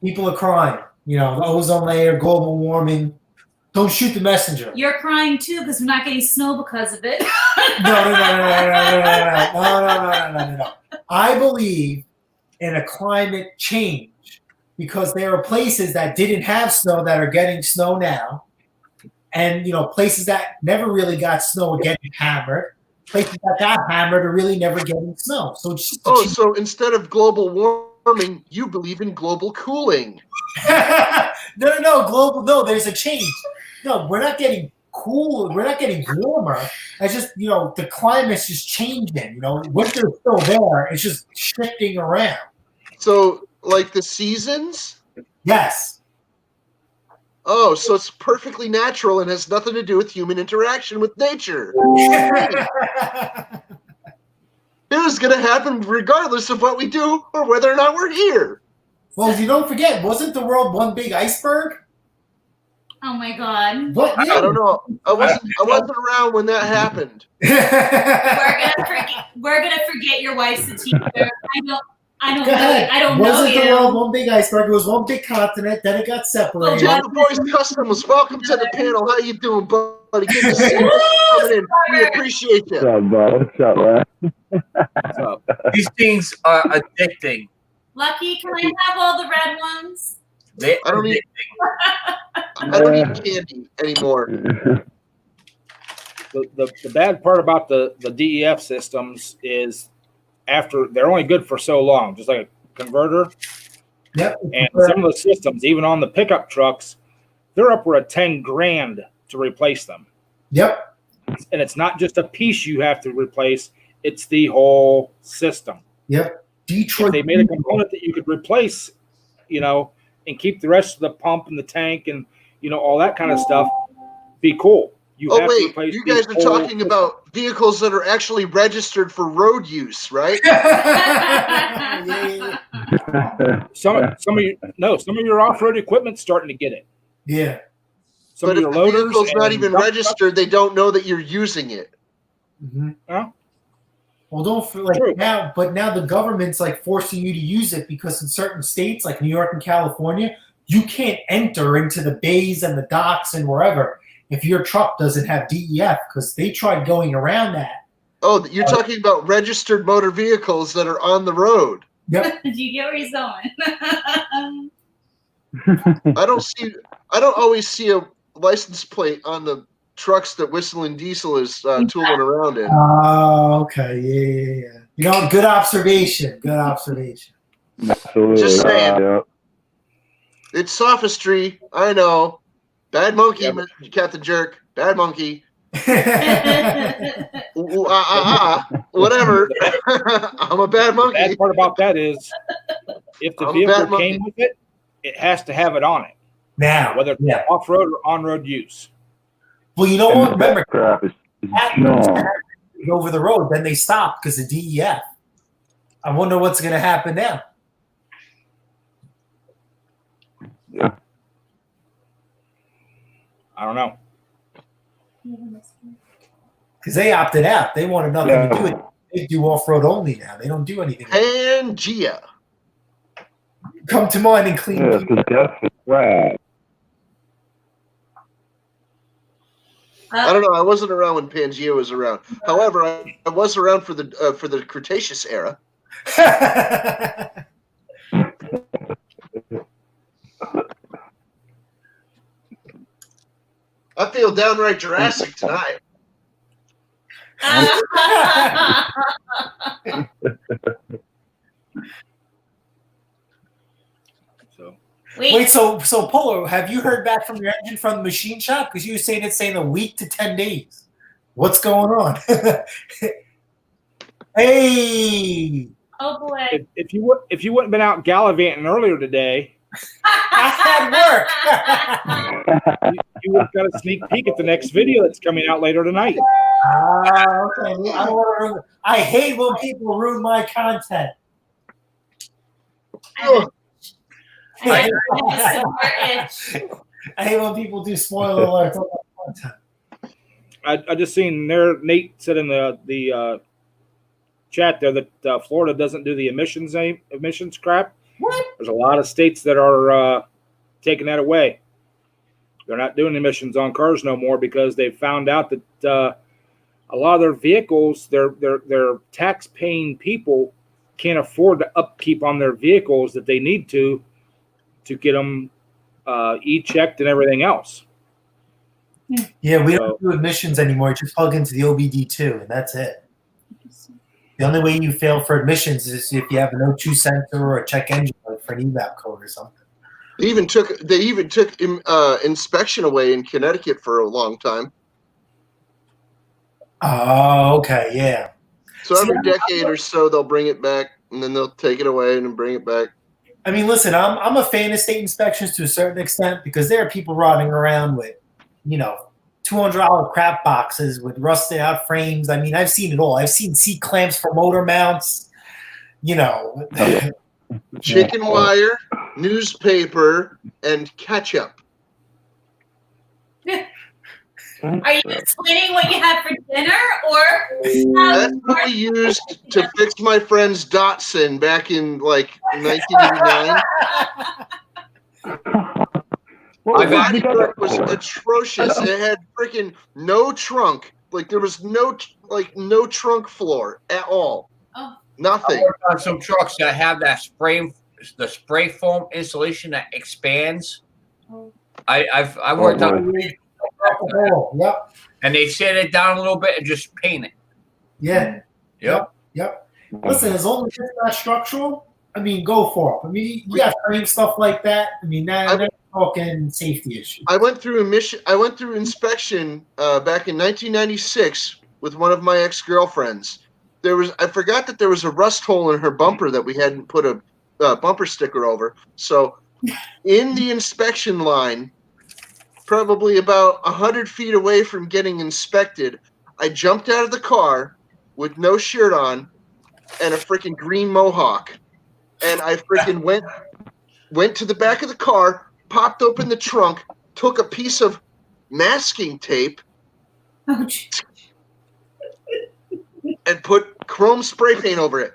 [SPEAKER 6] People are crying. The ozone layer, global warming. Don't shoot the messenger.
[SPEAKER 5] You're crying too because we're not getting snow because of it.
[SPEAKER 6] No. I believe in a climate change because there are places that didn't have snow that are getting snow now. And, places that never really got snow are getting hammered. Places that got hammered are really never getting snow. So it's just
[SPEAKER 4] so instead of global warming, you believe in global cooling.
[SPEAKER 6] No, global. No, there's a change. No, we're not getting cooler. We're not getting warmer. It's just, the climate's just changing. Winter's still there. It's just shifting around.
[SPEAKER 4] So, the seasons,
[SPEAKER 6] Yes.
[SPEAKER 4] Oh, so it's perfectly natural and has nothing to do with human interaction with nature. It was going to happen regardless of what we do or whether or not we're here.
[SPEAKER 6] Well, you don't forget, wasn't the world one big iceberg?
[SPEAKER 5] Oh my god.
[SPEAKER 6] What?
[SPEAKER 4] I don't know. I wasn't around when that happened.
[SPEAKER 5] We're gonna forget your wife's a teacher. I don't
[SPEAKER 6] Go ahead. Wasn't the world
[SPEAKER 5] you.
[SPEAKER 6] one big iceberg? It was one big continent. Then it got separated.
[SPEAKER 4] Jim, the boys Customs, welcome to the panel. How you doing, buddy? Good to see you coming in. We appreciate you.
[SPEAKER 7] What's up, bro? What's up, man?
[SPEAKER 1] What's up?
[SPEAKER 2] These things are addicting.
[SPEAKER 5] Lucky, can I have all the red ones?
[SPEAKER 2] They
[SPEAKER 4] I don't
[SPEAKER 2] addicting.
[SPEAKER 4] I don't eat candy anymore.
[SPEAKER 1] The bad part about the DEF systems is after they're only good for so long, just like a converter.
[SPEAKER 6] Yep.
[SPEAKER 1] And some of the systems, even on the pickup trucks, they're upward of 10 grand to replace them.
[SPEAKER 6] Yep.
[SPEAKER 1] And it's not just a piece you have to replace, it's the whole system.
[SPEAKER 6] Yep. Detroit.
[SPEAKER 1] If they made a component that you could replace, and keep the rest of the pump and the tank and, all that kind of stuff, be cool.
[SPEAKER 4] Oh, wait. You guys are talking about vehicles that are actually registered for road use, right?
[SPEAKER 6] Yeah.
[SPEAKER 1] Some of your off-road equipment's starting to get it.
[SPEAKER 6] Yeah.
[SPEAKER 1] Some
[SPEAKER 4] But
[SPEAKER 1] of
[SPEAKER 4] if
[SPEAKER 1] your
[SPEAKER 4] the
[SPEAKER 1] loaders
[SPEAKER 4] vehicle's not
[SPEAKER 1] and
[SPEAKER 4] even
[SPEAKER 1] dump
[SPEAKER 4] registered, they don't know that you're using it.
[SPEAKER 6] Mm-hmm.
[SPEAKER 1] Huh?
[SPEAKER 6] Well, don't feel like
[SPEAKER 1] True.
[SPEAKER 6] now, but now the government's like forcing you to use it because in certain states like New York and California, you can't enter into the bays and the docks and wherever if your truck doesn't have DEF because they tried going around that.
[SPEAKER 4] Oh, you're talking about registered motor vehicles that are on the road.
[SPEAKER 6] Yep.
[SPEAKER 5] Did you get where he's going?
[SPEAKER 4] I don't always see a license plate on the trucks that Whistling Diesel is tooling around in.
[SPEAKER 6] Oh, okay. Yeah. You know, good observation. Good observation.
[SPEAKER 7] Absolutely.
[SPEAKER 4] Just saying.
[SPEAKER 7] Yeah.
[SPEAKER 4] It's sophistry. I know. Bad monkey,
[SPEAKER 1] Yeah,
[SPEAKER 4] Captain Jerk. Bad monkey.
[SPEAKER 6] Yeah.
[SPEAKER 4] Ooh, whatever. I'm a bad
[SPEAKER 1] The
[SPEAKER 4] monkey.
[SPEAKER 1] bad part about that is if the
[SPEAKER 4] I'm a bad
[SPEAKER 1] vehicle
[SPEAKER 4] monkey.
[SPEAKER 1] came with it, it has to have it on it,
[SPEAKER 6] Now,
[SPEAKER 1] whether it's
[SPEAKER 6] yeah.
[SPEAKER 1] off-road or on-road use.
[SPEAKER 6] Well, you know
[SPEAKER 7] And
[SPEAKER 6] what?
[SPEAKER 7] that
[SPEAKER 6] Remember,
[SPEAKER 7] crap is
[SPEAKER 6] that
[SPEAKER 7] junk.
[SPEAKER 6] over the road, then they stopped because of DEF. I wonder what's going to happen now.
[SPEAKER 7] Yeah.
[SPEAKER 1] I don't know.
[SPEAKER 6] Because they opted out. They wanted nothing
[SPEAKER 7] Yeah.
[SPEAKER 6] to do with it. They do off-road only now. They don't do anything.
[SPEAKER 4] Pangea.
[SPEAKER 6] Come to mind and clean.
[SPEAKER 7] Yeah, because that's crap.
[SPEAKER 4] I don't know. I wasn't around when Pangea was around. However, I was around for the Cretaceous era. I feel downright Jurassic tonight.
[SPEAKER 1] So
[SPEAKER 6] Wait, so Polo, have you heard back from your engine from the machine shop? Because you were saying it's saying a week to 10 days. What's going on? Hey,
[SPEAKER 5] Oh boy.
[SPEAKER 1] if you wouldn't been out gallivanting earlier today,
[SPEAKER 6] I had work.
[SPEAKER 1] you would have got a sneak peek at the next video that's coming out later tonight.
[SPEAKER 6] Okay. I hate when people ruin my content.
[SPEAKER 4] Oh,
[SPEAKER 6] I hate when people do spoiler alerts on my content.
[SPEAKER 1] I just seen there. Nate said in the chat there that Florida doesn't do the emissions crap.
[SPEAKER 6] What?
[SPEAKER 1] There's a lot of states that are taking that away. They're not doing emissions on cars no more because they found out that a lot of their vehicles, their tax-paying people can't afford the upkeep on their vehicles that they need to get them e-checked and everything else.
[SPEAKER 6] Yeah, we don't do emissions anymore. Just plug into the OBD2, and that's it. The only way you fail for admissions is if you have an O2 sensor or a check engine light for an evap code or something.
[SPEAKER 4] they even took inspection away in Connecticut for a long time.
[SPEAKER 6] Oh, okay, yeah.
[SPEAKER 4] So every decade or so, they'll bring it back, and then they'll take it away and then bring it back.
[SPEAKER 6] I mean, listen, I'm a fan of state inspections to a certain extent because there are people running around with, $200 crap boxes with rusted out frames. I mean, I've seen it all. I've seen seat clamps for motor mounts.
[SPEAKER 4] Chicken wire, newspaper, and ketchup.
[SPEAKER 5] Are you explaining what you had for dinner, or
[SPEAKER 4] That's what we used to fix my friend's Datsun back in 1989.
[SPEAKER 7] What
[SPEAKER 4] The
[SPEAKER 7] was
[SPEAKER 4] body work was atrocious. It had freaking no trunk. There was no trunk floor at all.
[SPEAKER 5] Oh.
[SPEAKER 4] Nothing.
[SPEAKER 2] I worked on some trucks that have the spray foam insulation that expands.
[SPEAKER 5] Oh.
[SPEAKER 2] I worked on
[SPEAKER 6] Yep.
[SPEAKER 2] and they sand it down a little bit and just paint it.
[SPEAKER 6] Yeah.
[SPEAKER 2] Yep.
[SPEAKER 6] Listen, as long as it's not structural, I mean, go for it. I mean, you got frame stuff like that. I mean, that's talking safety issues.
[SPEAKER 4] I went through inspection back in 1996 with one of my ex-girlfriends. I forgot that there was a rust hole in her bumper that we hadn't put a bumper sticker over. So in the inspection line, probably about 100 feet away from getting inspected, I jumped out of the car with no shirt on and a freaking green mohawk. And I freaking went to the back of the car, popped open the trunk, took a piece of masking tape,
[SPEAKER 5] Ouch.
[SPEAKER 4] and put chrome spray paint over it.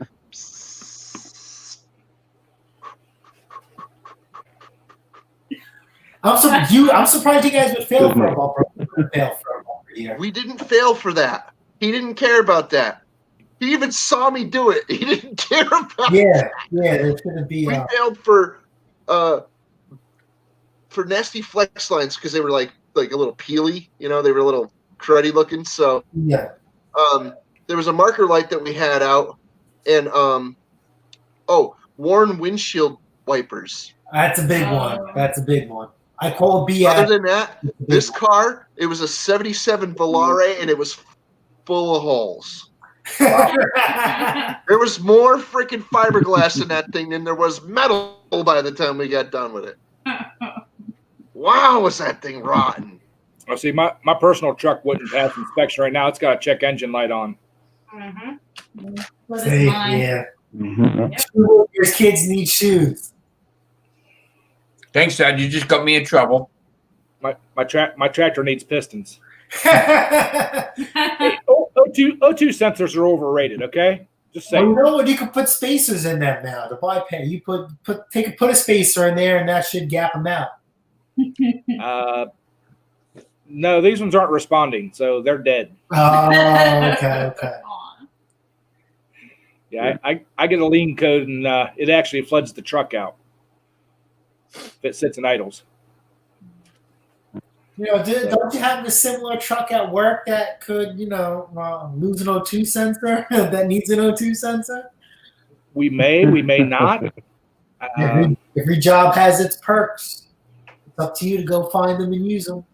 [SPEAKER 6] I'm surprised you guys would fail for a bumper. Here.
[SPEAKER 4] We didn't fail for that. He didn't care about that. He even saw me do it. He didn't care about that.
[SPEAKER 6] Yeah, there's gonna be.
[SPEAKER 4] We failed for nasty flex lines because they were like a little peely. They were a little cruddy looking. So
[SPEAKER 6] yeah.
[SPEAKER 4] There was a marker light that we had out, and worn windshield wipers.
[SPEAKER 6] That's a big one. I call BS.
[SPEAKER 4] Other than that, this car, it was a 77 Volare, and it was full of holes. There was more freaking fiberglass in that thing than there was metal by the time we got done with it. Wow, was that thing rotten.
[SPEAKER 1] Oh, see, my personal truck wouldn't pass inspection right now. It's got a check engine light on.
[SPEAKER 5] Mm-hmm. Was it mine?
[SPEAKER 6] Yeah.
[SPEAKER 7] Mm-hmm.
[SPEAKER 6] Your kids need shoes.
[SPEAKER 2] Thanks, Dad. You just got me in trouble.
[SPEAKER 1] My tractor needs pistons. O2 sensors are overrated. Okay, just saying.
[SPEAKER 6] Well, you know what? You can put spacers in them now to bypass. You put a spacer in there, and that should gap them out.
[SPEAKER 1] No, these ones aren't responding, so they're dead.
[SPEAKER 6] Oh, okay.
[SPEAKER 1] Yeah, I get a lean code, and it actually floods the truck out if it sits in idles.
[SPEAKER 6] Don't you have a similar truck at work that could, lose an O2 sensor that needs an O2 sensor?
[SPEAKER 1] We may not.
[SPEAKER 6] Every job has its perks. It's up to you to go find them and use them.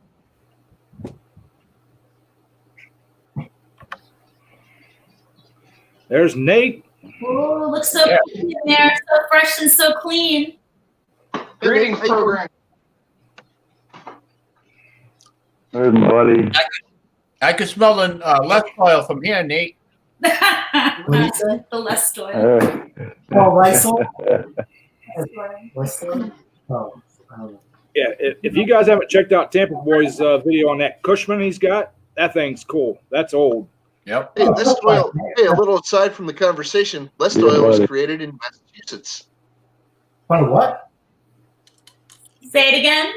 [SPEAKER 1] There's Nate.
[SPEAKER 5] Oh, looks so clean in there, so fresh and so clean.
[SPEAKER 4] Greetings, program.
[SPEAKER 7] Hey, buddy.
[SPEAKER 2] I can smell the less oil from here, Nate.
[SPEAKER 6] What do you say?
[SPEAKER 5] The less oil.
[SPEAKER 6] Oh, Lysol? Lysol? Oh, I don't know.
[SPEAKER 1] Yeah, if you guys haven't checked out Tampa Boy's video on that Cushman he's got, that thing's cool. That's old.
[SPEAKER 2] Yep.
[SPEAKER 4] Hey, Lest Oil. Hey, a little aside from the conversation, Lest Oil was created in Massachusetts.
[SPEAKER 6] What?
[SPEAKER 5] Say it again.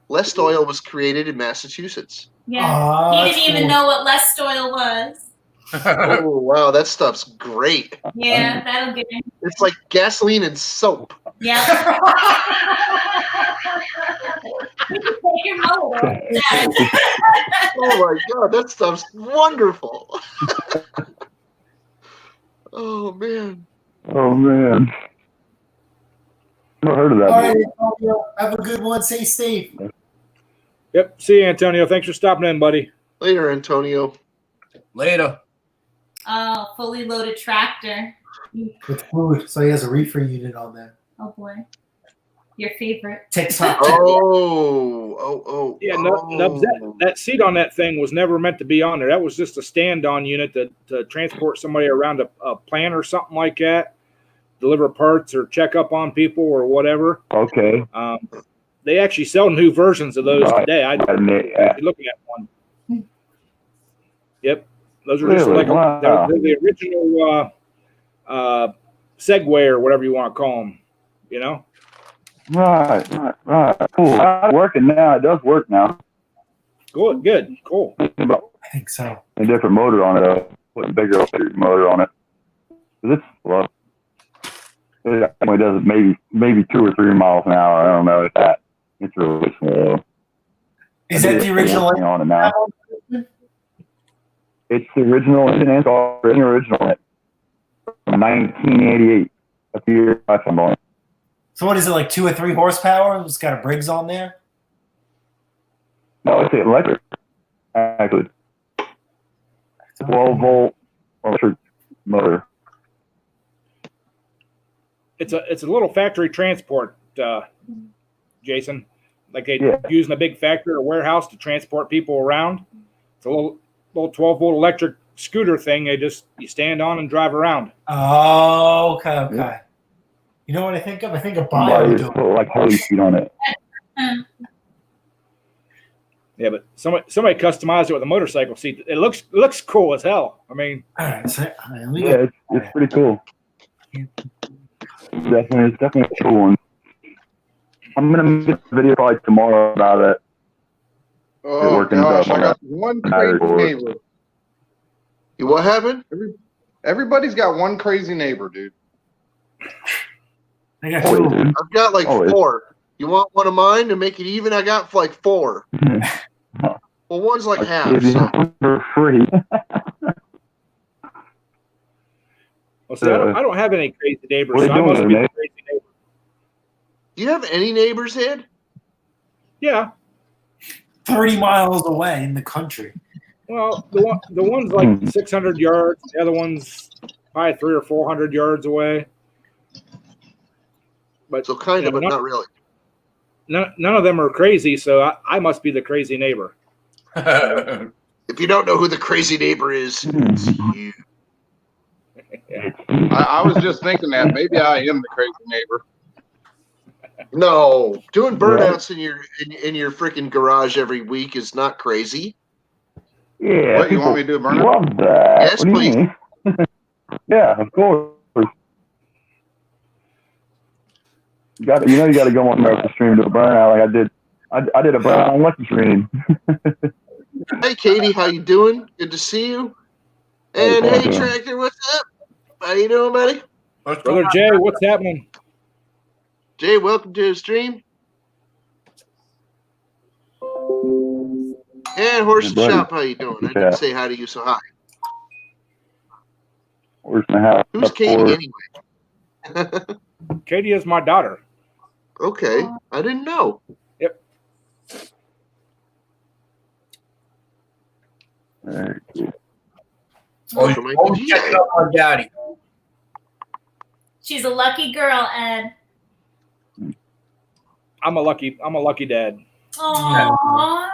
[SPEAKER 4] Lest Oil was created in Massachusetts.
[SPEAKER 5] Yeah, he didn't even know what less oil was.
[SPEAKER 4] Oh wow, that stuff's great.
[SPEAKER 5] Yeah, that'll get him.
[SPEAKER 4] It's like gasoline and soap.
[SPEAKER 5] Yeah. You can take your motor.
[SPEAKER 4] Oh my god, that stuff's wonderful. Oh man.
[SPEAKER 7] Oh man. Never heard of that.
[SPEAKER 6] All right, Antonio, have a good one. Stay safe.
[SPEAKER 1] Yep. See you, Antonio. Thanks for stopping in, buddy.
[SPEAKER 4] Later, Antonio.
[SPEAKER 2] Later.
[SPEAKER 5] Oh, fully loaded tractor.
[SPEAKER 6] With food, so he has a reefer unit on there.
[SPEAKER 5] Oh boy. Your favorite.
[SPEAKER 6] TikTok.
[SPEAKER 1] Yeah, Nubs, that seat on that thing was never meant to be on there. That was just a stand-on unit to transport somebody around a plant or something like that, deliver parts or check up on people or whatever.
[SPEAKER 7] Okay.
[SPEAKER 1] They actually sell new versions of those today. I'd be looking at one. Yep, those are just
[SPEAKER 7] Really?
[SPEAKER 1] like they're the original Segway or whatever you want to call them. You know.
[SPEAKER 7] Right. Cool. It's working now. It does work now.
[SPEAKER 1] Good, cool.
[SPEAKER 6] I think so.
[SPEAKER 7] A different motor on it, though. Put a bigger electric motor on it. It's slow. It only does maybe 2 or 3 miles an hour. I don't know if that. It's really slow.
[SPEAKER 6] Is that the original?
[SPEAKER 7] On it now. It's the original engine and it's the original. From 1988. A few years back I'm on.
[SPEAKER 6] So what is it, like 2 or 3 horsepower? It's got a Briggs on there?
[SPEAKER 7] No, it's electric. Actually. 12-volt electric motor.
[SPEAKER 1] It's a little factory transport, Jason. Like they use in a big factory or warehouse to transport people around. It's a little 12-volt electric scooter thing. You stand on and drive around.
[SPEAKER 6] Oh, okay. Yeah. You know what I think of? I think of bio.
[SPEAKER 7] Put like Holy seat on it.
[SPEAKER 1] Yeah, but somebody customized it with a motorcycle seat. It looks cool as hell. I mean,
[SPEAKER 6] it's
[SPEAKER 7] pretty cool. It's definitely a cool one. I'm gonna make a video probably tomorrow about it.
[SPEAKER 8] Oh gosh, I got one crazy neighbor.
[SPEAKER 4] What happened?
[SPEAKER 8] Everybody's got one crazy neighbor, dude.
[SPEAKER 6] I got 2.
[SPEAKER 4] I've got like 4. You want one of mine to make it even? I got like 4. Well, one's like half. So.
[SPEAKER 7] For free.
[SPEAKER 1] Well, see, I don't have any crazy neighbors, so I must be the crazy neighbor.
[SPEAKER 4] Do you have any neighbors, Ed?
[SPEAKER 1] Yeah.
[SPEAKER 6] 30 miles away in the country.
[SPEAKER 1] Well, the one's like 600 yards. The other one's probably 300 or 400 yards away. But
[SPEAKER 4] so kind of, but not really.
[SPEAKER 1] None of them are crazy, so I must be the crazy neighbor.
[SPEAKER 4] If you don't know who the crazy neighbor is, it's you.
[SPEAKER 8] I was just thinking that maybe I am the crazy neighbor.
[SPEAKER 4] No, doing burnouts in your freaking garage every week is not crazy.
[SPEAKER 7] Yeah.
[SPEAKER 8] What, you want me to do a burnout?
[SPEAKER 7] Love that.
[SPEAKER 4] Yes, please.
[SPEAKER 7] Yeah, of course. You got to go on the stream to a burnout like I did. I did a burnout on Lucky Stream.
[SPEAKER 4] Hey, Katie, how you doing? Good to see you. And hey, Tractor, what's up? How you doing, buddy?
[SPEAKER 1] Brother Jay, what's happening?
[SPEAKER 4] Jay, welcome to the stream. And Horse and Shop, how you doing? I didn't say hi to you, so hi.
[SPEAKER 7] Where's my house?
[SPEAKER 4] Who's Katie anyway?
[SPEAKER 1] Katie is my daughter.
[SPEAKER 4] Okay, I didn't know.
[SPEAKER 1] Yep.
[SPEAKER 7] Very cool.
[SPEAKER 2] Check up on Daddy.
[SPEAKER 5] She's a lucky girl, Ed.
[SPEAKER 1] I'm a lucky dad.
[SPEAKER 5] Aww.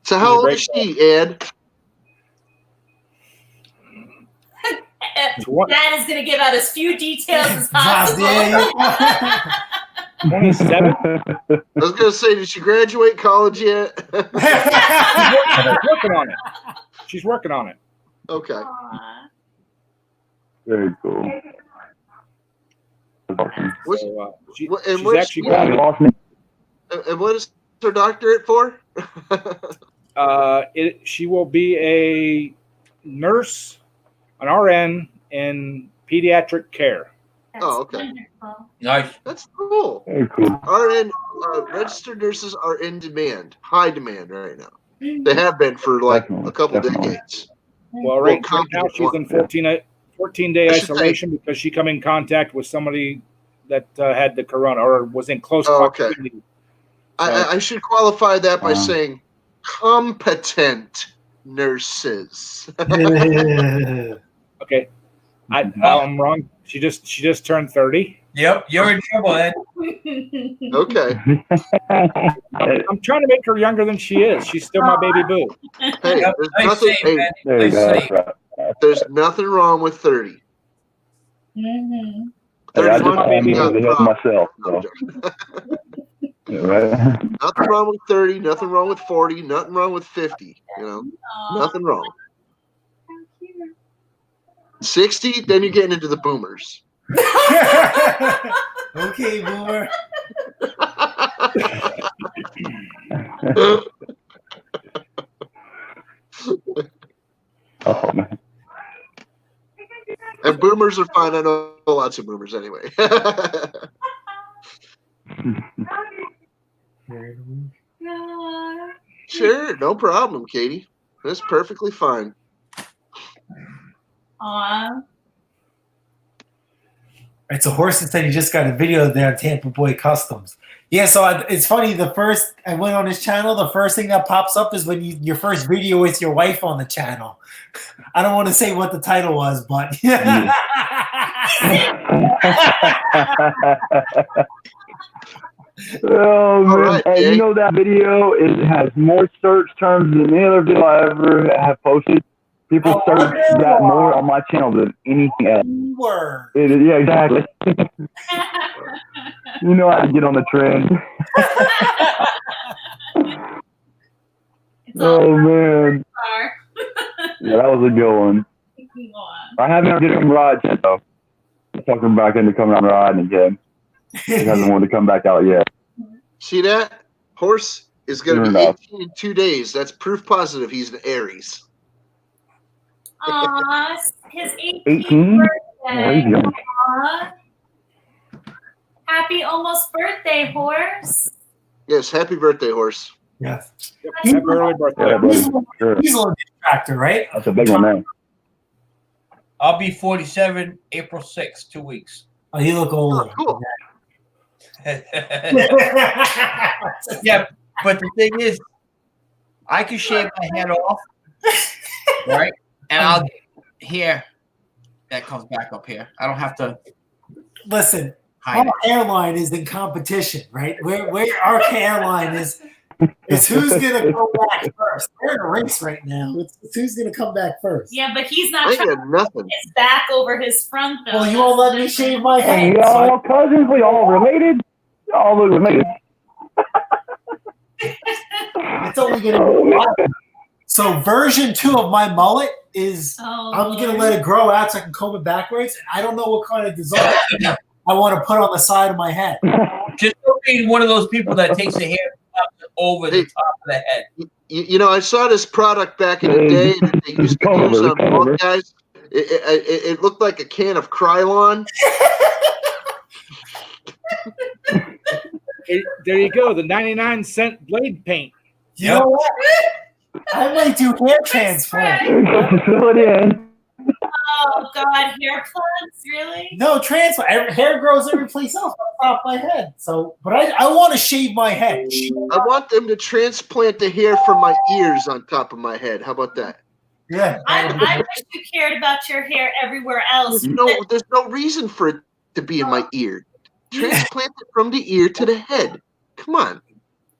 [SPEAKER 4] So how old is she, Ed?
[SPEAKER 5] Dad is going to give out as few details as possible.
[SPEAKER 1] 27.
[SPEAKER 4] I was going to say, did she graduate college yet?
[SPEAKER 1] She's working on it.
[SPEAKER 4] Okay.
[SPEAKER 5] Aww.
[SPEAKER 7] Very cool.
[SPEAKER 1] She's actually
[SPEAKER 4] and what is her doctorate for?
[SPEAKER 1] She will be a nurse, an RN in pediatric care.
[SPEAKER 5] That's
[SPEAKER 4] okay.
[SPEAKER 5] Wonderful.
[SPEAKER 2] Nice.
[SPEAKER 4] That's cool.
[SPEAKER 7] Very cool.
[SPEAKER 4] RN registered nurses are in demand, high demand right now. They have been for like a couple decades.
[SPEAKER 1] Well, right now she's in 14-day isolation because she come in contact with somebody that had the corona or was in close proximity.
[SPEAKER 4] I should qualify that by saying competent nurses.
[SPEAKER 1] Okay, I'm wrong. She just turned 30.
[SPEAKER 2] Yep, you're in trouble, Ed.
[SPEAKER 4] Okay.
[SPEAKER 1] I'm trying to make her younger than she is. She's still my baby boo.
[SPEAKER 4] Hey,
[SPEAKER 2] Yep,
[SPEAKER 4] there's
[SPEAKER 2] nice
[SPEAKER 4] nothing.
[SPEAKER 2] save,
[SPEAKER 4] Hey,
[SPEAKER 2] man.
[SPEAKER 7] There you
[SPEAKER 2] Nice
[SPEAKER 7] go.
[SPEAKER 2] save.
[SPEAKER 7] That's right.
[SPEAKER 4] there's nothing wrong with 30.
[SPEAKER 5] Mm-hmm.
[SPEAKER 7] Hey, I just
[SPEAKER 4] 31,
[SPEAKER 7] came
[SPEAKER 4] you
[SPEAKER 7] here
[SPEAKER 4] got
[SPEAKER 7] to
[SPEAKER 4] a
[SPEAKER 7] help
[SPEAKER 4] problem.
[SPEAKER 7] myself.
[SPEAKER 4] No, I'm
[SPEAKER 7] So,
[SPEAKER 4] joking.
[SPEAKER 7] right?
[SPEAKER 4] Nothing wrong with 30. Nothing wrong with 40. Nothing wrong with 50. You know, nothing wrong. 60, then you're getting into the boomers.
[SPEAKER 6] Okay, boomer.
[SPEAKER 7] Oh man.
[SPEAKER 4] And boomers are fine. I know lots of boomers anyway. Sure, no problem, Katie. That's perfectly fine.
[SPEAKER 5] Aw.
[SPEAKER 6] It's a horse that said he just got a video there on Tampa Boy Customs. Yeah, so it's funny. I went on his channel. The first thing that pops up is when your first video with your wife on the channel. I don't want to say what the title was, but
[SPEAKER 7] Oh man!
[SPEAKER 4] right,
[SPEAKER 7] Hey,
[SPEAKER 4] Jay.
[SPEAKER 7] you know that video? It has more search terms than any other video I ever have posted. People search that more on my channel than anything else.
[SPEAKER 6] Word.
[SPEAKER 7] Yeah, exactly. You know how to get on the trend. Oh man! Yeah, that was a good one. I haven't get him ride yet though. I'm talking back into coming out riding again. He hasn't wanted to come back out yet.
[SPEAKER 4] See that? Horse is going to
[SPEAKER 7] Sure
[SPEAKER 4] be
[SPEAKER 7] enough.
[SPEAKER 4] 18 in 2 days. That's proof positive he's an Aries.
[SPEAKER 5] Aw, his 18th
[SPEAKER 7] 18?
[SPEAKER 5] birthday.
[SPEAKER 7] Oh, he's young.
[SPEAKER 5] Aw. Happy almost birthday, horse.
[SPEAKER 4] Yes, happy birthday, horse.
[SPEAKER 6] Yes.
[SPEAKER 1] Yep. Happy early birthday.
[SPEAKER 7] Yeah, buddy. Sure.
[SPEAKER 6] He's on the tractor, right?
[SPEAKER 7] That's a big one now.
[SPEAKER 2] I'll be 47 April 6th, 2 weeks.
[SPEAKER 6] Oh, you look older.
[SPEAKER 4] Oh, cool.
[SPEAKER 2] Yeah, but the thing is, I can shave my head off, right? And I'll get hair that comes back up here. I don't have to
[SPEAKER 6] Listen,
[SPEAKER 2] hide
[SPEAKER 6] our
[SPEAKER 2] it.
[SPEAKER 6] airline is in competition, right? Where our airline is who's gonna go back first. We're in a race right now. It's who's gonna come back first.
[SPEAKER 5] Yeah, but he's
[SPEAKER 4] I
[SPEAKER 5] not
[SPEAKER 4] ain't
[SPEAKER 5] trying to
[SPEAKER 4] got nothing.
[SPEAKER 5] put his back over his front, though.
[SPEAKER 6] Well, you won't let me shave my
[SPEAKER 7] Hey,
[SPEAKER 6] head.
[SPEAKER 7] we all cousins. We all related. All look related.
[SPEAKER 6] It's only gonna be so version 2 of my mullet is I'm gonna let it grow out so I can comb it backwards. I don't know what kind of design I want to put on the side of my head.
[SPEAKER 2] Just don't be one of those people that takes the hair over the top of the head.
[SPEAKER 4] You know, I saw this product back in the day that they used to use on bald guys. It looked like a can of Krylon.
[SPEAKER 1] There you go. The 99-cent blade paint.
[SPEAKER 6] You know what? I might do hair transplant.
[SPEAKER 7] Fill it in.
[SPEAKER 5] Oh, God, hair plugs? Really?
[SPEAKER 6] No, transplant. Hair grows every place else on top of my head. So, but I want to shave my head.
[SPEAKER 4] I want them to transplant the hair from my ears on top of my head. How about that?
[SPEAKER 6] Yeah.
[SPEAKER 5] I wish you cared about your hair everywhere else.
[SPEAKER 4] There's no reason for it to be in my ear. Transplant it from the ear to the head. Come on.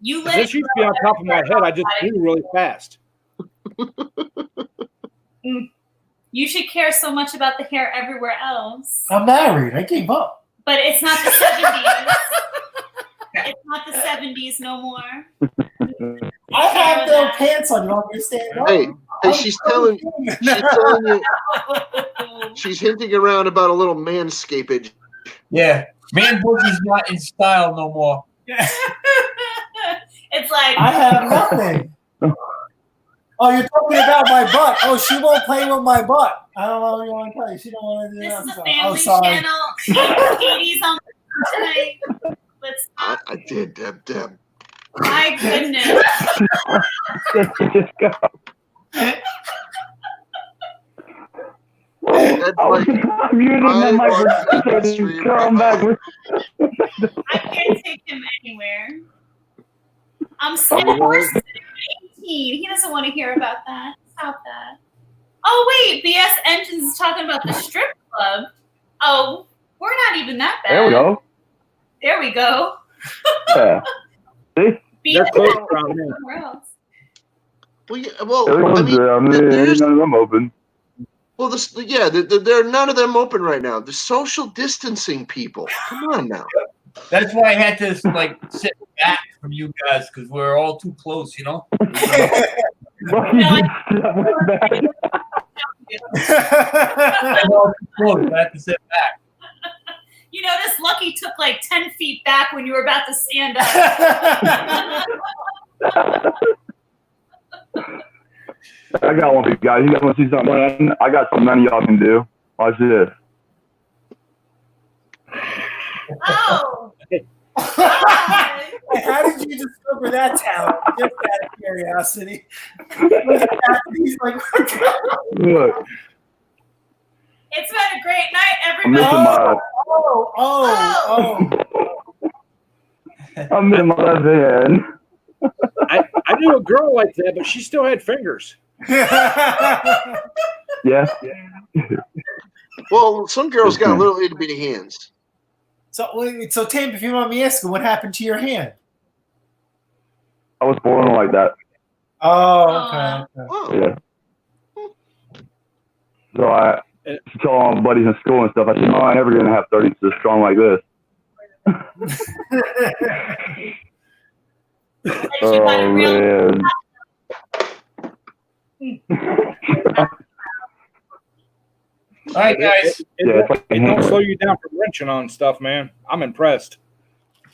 [SPEAKER 5] You let
[SPEAKER 1] This used to be on top of my head. I just grew really fast.
[SPEAKER 5] You should care so much about the hair everywhere else.
[SPEAKER 6] I'm married. I gave up.
[SPEAKER 5] But it's not the 70s. It's not the 70s no more.
[SPEAKER 6] I have no pants on. You understand?
[SPEAKER 4] Hey, she's telling you. She's hinting around about a little manscapage.
[SPEAKER 2] Yeah, man boogie's not in style no more.
[SPEAKER 5] It's like
[SPEAKER 6] I have nothing. Oh, you're talking about my butt. Oh, she won't play with my butt. I don't know what you want to tell you. She don't want to do
[SPEAKER 5] this
[SPEAKER 6] that.
[SPEAKER 5] is a
[SPEAKER 6] So-
[SPEAKER 5] family
[SPEAKER 6] sorry.
[SPEAKER 5] channel. Katie's on tonight. Let's
[SPEAKER 4] I did, Deb.
[SPEAKER 5] my goodness.
[SPEAKER 7] Just go. I'm using my microphone. Come back.
[SPEAKER 5] I can't take him anywhere. I'm saying horse 18. He doesn't want to hear about that. Stop that. Oh wait, BS Engines is talking about the strip club. Oh, We're not even that bad.
[SPEAKER 7] There we go.
[SPEAKER 5] There we go.
[SPEAKER 7] Yeah. See?
[SPEAKER 1] They're closed around here.
[SPEAKER 5] Somewhere else.
[SPEAKER 4] Well, yeah, well,
[SPEAKER 7] Everyone's
[SPEAKER 4] I mean,
[SPEAKER 7] there.
[SPEAKER 4] there's
[SPEAKER 7] None of them open.
[SPEAKER 4] well, there are none of them open right now. The social distancing people. Come on now.
[SPEAKER 2] That's why I had to like sit back from you guys because we're all too close, you know.
[SPEAKER 7] Why you just step back?
[SPEAKER 2] I'm all too close. I have to sit back.
[SPEAKER 5] You notice Lucky took like 10 feet back when you were about to stand up.
[SPEAKER 7] I got one for you guys. You guys want to see something? I got something none of y'all can do. Watch this.
[SPEAKER 5] Oh.
[SPEAKER 6] How did you discover that talent? Just out of curiosity. Look at that. He's like,
[SPEAKER 7] Look,
[SPEAKER 5] It's been a great night,
[SPEAKER 7] I'm
[SPEAKER 5] everybody.
[SPEAKER 7] missing my.
[SPEAKER 6] oh.
[SPEAKER 7] I'm missing my left hand.
[SPEAKER 1] I knew a girl like that, but she still had fingers.
[SPEAKER 7] Yeah.
[SPEAKER 4] Well, some girls got little itty bitty hands.
[SPEAKER 6] So Tam, if you don't mind me asking, what happened to your hand?
[SPEAKER 7] I was born like that.
[SPEAKER 6] Oh, okay.
[SPEAKER 4] Oh.
[SPEAKER 7] Yeah. So I tell all my buddies in school and stuff. I said, "No, I'm never gonna have 30s as strong like this." Oh man.
[SPEAKER 2] All right, guys.
[SPEAKER 7] Yeah, it's like
[SPEAKER 1] It don't slow you down from wrenching on stuff, man. I'm impressed.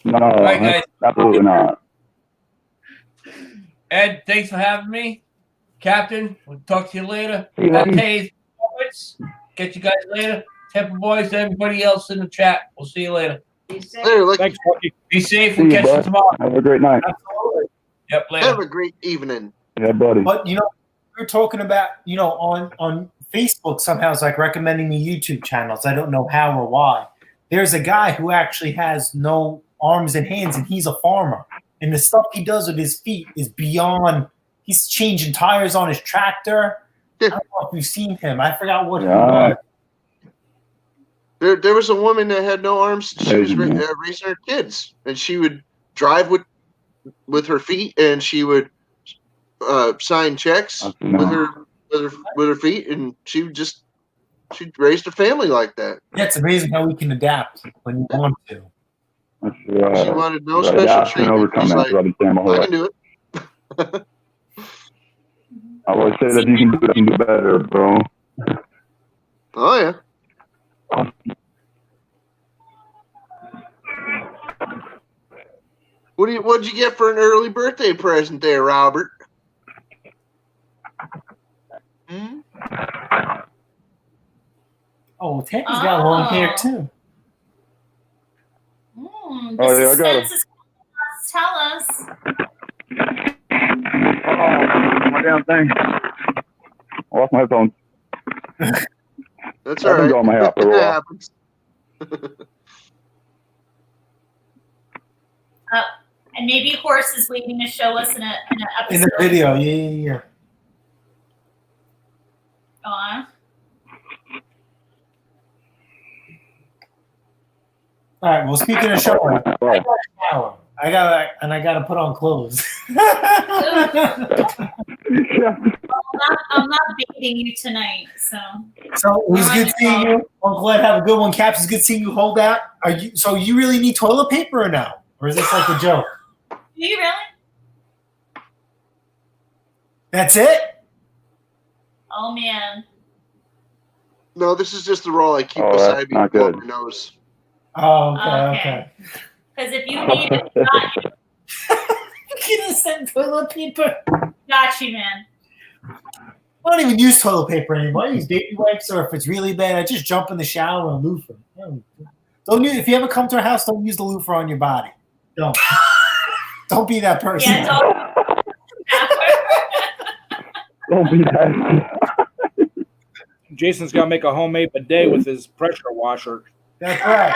[SPEAKER 7] No,
[SPEAKER 2] All right, guys.
[SPEAKER 7] absolutely not.
[SPEAKER 2] Ed, thanks for having me. Captain, we'll talk to you later.
[SPEAKER 7] See you later.
[SPEAKER 2] Taze, get you guys later. Temple Boys, everybody else in the chat. We'll see you later.
[SPEAKER 4] Later, Lucky.
[SPEAKER 1] Thanks, Lucky.
[SPEAKER 2] Be safe.
[SPEAKER 7] See
[SPEAKER 2] We'll
[SPEAKER 7] you,
[SPEAKER 2] catch you
[SPEAKER 7] bud.
[SPEAKER 2] tomorrow.
[SPEAKER 7] Have a great night.
[SPEAKER 6] Absolutely.
[SPEAKER 2] Yep, later.
[SPEAKER 4] Have a great evening.
[SPEAKER 7] Yeah, buddy.
[SPEAKER 6] But we were talking about, on Facebook somehow it's like recommending me YouTube channels. I don't know how or why. There's a guy who actually has no arms and hands, and he's a farmer. And the stuff he does with his feet is beyond. He's changing tires on his tractor. I don't know if you've seen him. I forgot what he was.
[SPEAKER 4] There was a woman that had no arms. She was raising her kids, and she would drive with her feet, and she would sign checks with her feet, and she raised a family like that.
[SPEAKER 6] Yeah, it's amazing how we can adapt when you want to.
[SPEAKER 4] She wanted no special treatment. She's like, I can do it.
[SPEAKER 7] I always say that you can do better, bro.
[SPEAKER 4] Oh yeah. What'd you get for an early birthday present there, Robert? Hmm?
[SPEAKER 6] Oh, Tammy's got long hair too.
[SPEAKER 5] The
[SPEAKER 7] Oh, yeah, I got
[SPEAKER 5] suspense is tell us.
[SPEAKER 7] Oh, my damn thing. I lost my headphones.
[SPEAKER 4] That's all right.
[SPEAKER 7] On my hat for a
[SPEAKER 4] That
[SPEAKER 7] while.
[SPEAKER 4] happens.
[SPEAKER 5] And maybe Horse is waiting to show us in an episode.
[SPEAKER 6] In the video, yeah.
[SPEAKER 5] Aw.
[SPEAKER 6] All right. Well, speaking of showering, I got a shower. I gotta put on clothes.
[SPEAKER 5] I'm not bathing you tonight, so.
[SPEAKER 6] So it was good seeing you. Uncle Ed, have a good one. Caps, it's good seeing you. Hold out. So you really need toilet paper or no? Or is this like a joke?
[SPEAKER 5] Do you really?
[SPEAKER 6] That's it?
[SPEAKER 5] Oh man.
[SPEAKER 4] No, this is just the roll I keep
[SPEAKER 7] Oh,
[SPEAKER 4] beside
[SPEAKER 7] that's
[SPEAKER 4] me
[SPEAKER 7] not
[SPEAKER 4] above
[SPEAKER 7] good.
[SPEAKER 4] my nose.
[SPEAKER 6] Oh, okay.
[SPEAKER 5] Because if you need it, got you.
[SPEAKER 6] You can send toilet paper.
[SPEAKER 5] Got you, man.
[SPEAKER 6] I don't even use toilet paper anymore. I use baby wipes, or if it's really bad, I just jump in the shower and loofah. If you ever come to our house, don't use the loofah on your body. Don't be that person.
[SPEAKER 5] Yeah,
[SPEAKER 7] Don't be that.
[SPEAKER 1] Jason's got to make a homemade bidet with his pressure washer.
[SPEAKER 6] That's right.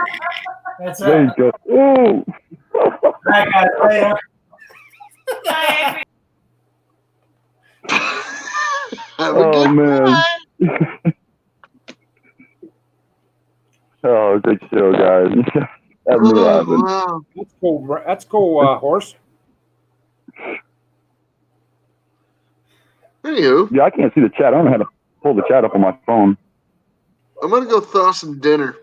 [SPEAKER 6] That's
[SPEAKER 7] There
[SPEAKER 6] right.
[SPEAKER 7] you go. Ooh.
[SPEAKER 6] All right, guys. Later.
[SPEAKER 5] Bye.
[SPEAKER 4] Have a
[SPEAKER 7] Oh,
[SPEAKER 4] good
[SPEAKER 7] man.
[SPEAKER 4] night.
[SPEAKER 7] Oh, good show, guys. Have me laughing.
[SPEAKER 4] Wow.
[SPEAKER 1] That's cool. That's cool, Horse.
[SPEAKER 4] Anywho,
[SPEAKER 7] Yeah, I can't see the chat. I don't know how to pull the chat up on my phone.
[SPEAKER 4] I'm gonna go thaw some dinner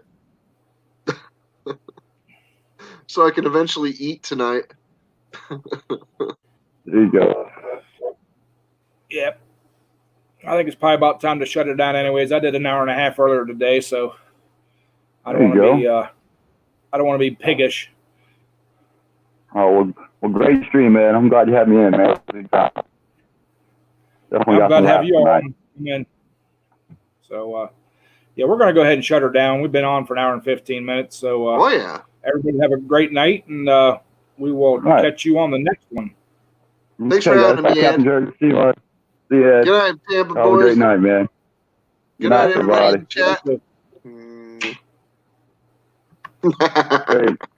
[SPEAKER 4] so I can eventually eat tonight.
[SPEAKER 7] There you go.
[SPEAKER 1] Yep. I think it's probably about time to shut it down. Anyways, I did an hour and a half earlier today, so I don't
[SPEAKER 7] There
[SPEAKER 1] want
[SPEAKER 7] you
[SPEAKER 1] to be. I don't want to be piggish.
[SPEAKER 7] Oh, well, great stream, man. I'm glad you had me in, man. Big time. Definitely
[SPEAKER 1] I'm
[SPEAKER 7] got
[SPEAKER 1] glad
[SPEAKER 7] some
[SPEAKER 1] to have
[SPEAKER 7] laughs
[SPEAKER 1] you
[SPEAKER 7] tonight.
[SPEAKER 1] on. Amen. So, yeah, we're going to go ahead and shut her down. We've been on for an hour and 15 minutes. So,
[SPEAKER 4] Oh yeah.
[SPEAKER 1] everybody have a great night, and we will
[SPEAKER 7] Right.
[SPEAKER 1] catch you on the next one.
[SPEAKER 4] Thanks for having me,
[SPEAKER 7] Captain
[SPEAKER 4] Ed.
[SPEAKER 7] Jerry. See you, Ed. See you, Ed.
[SPEAKER 4] Good night, Tampa
[SPEAKER 7] Have a
[SPEAKER 4] boys.
[SPEAKER 7] great night, man.
[SPEAKER 4] Good night, everybody in the chat.
[SPEAKER 7] Great.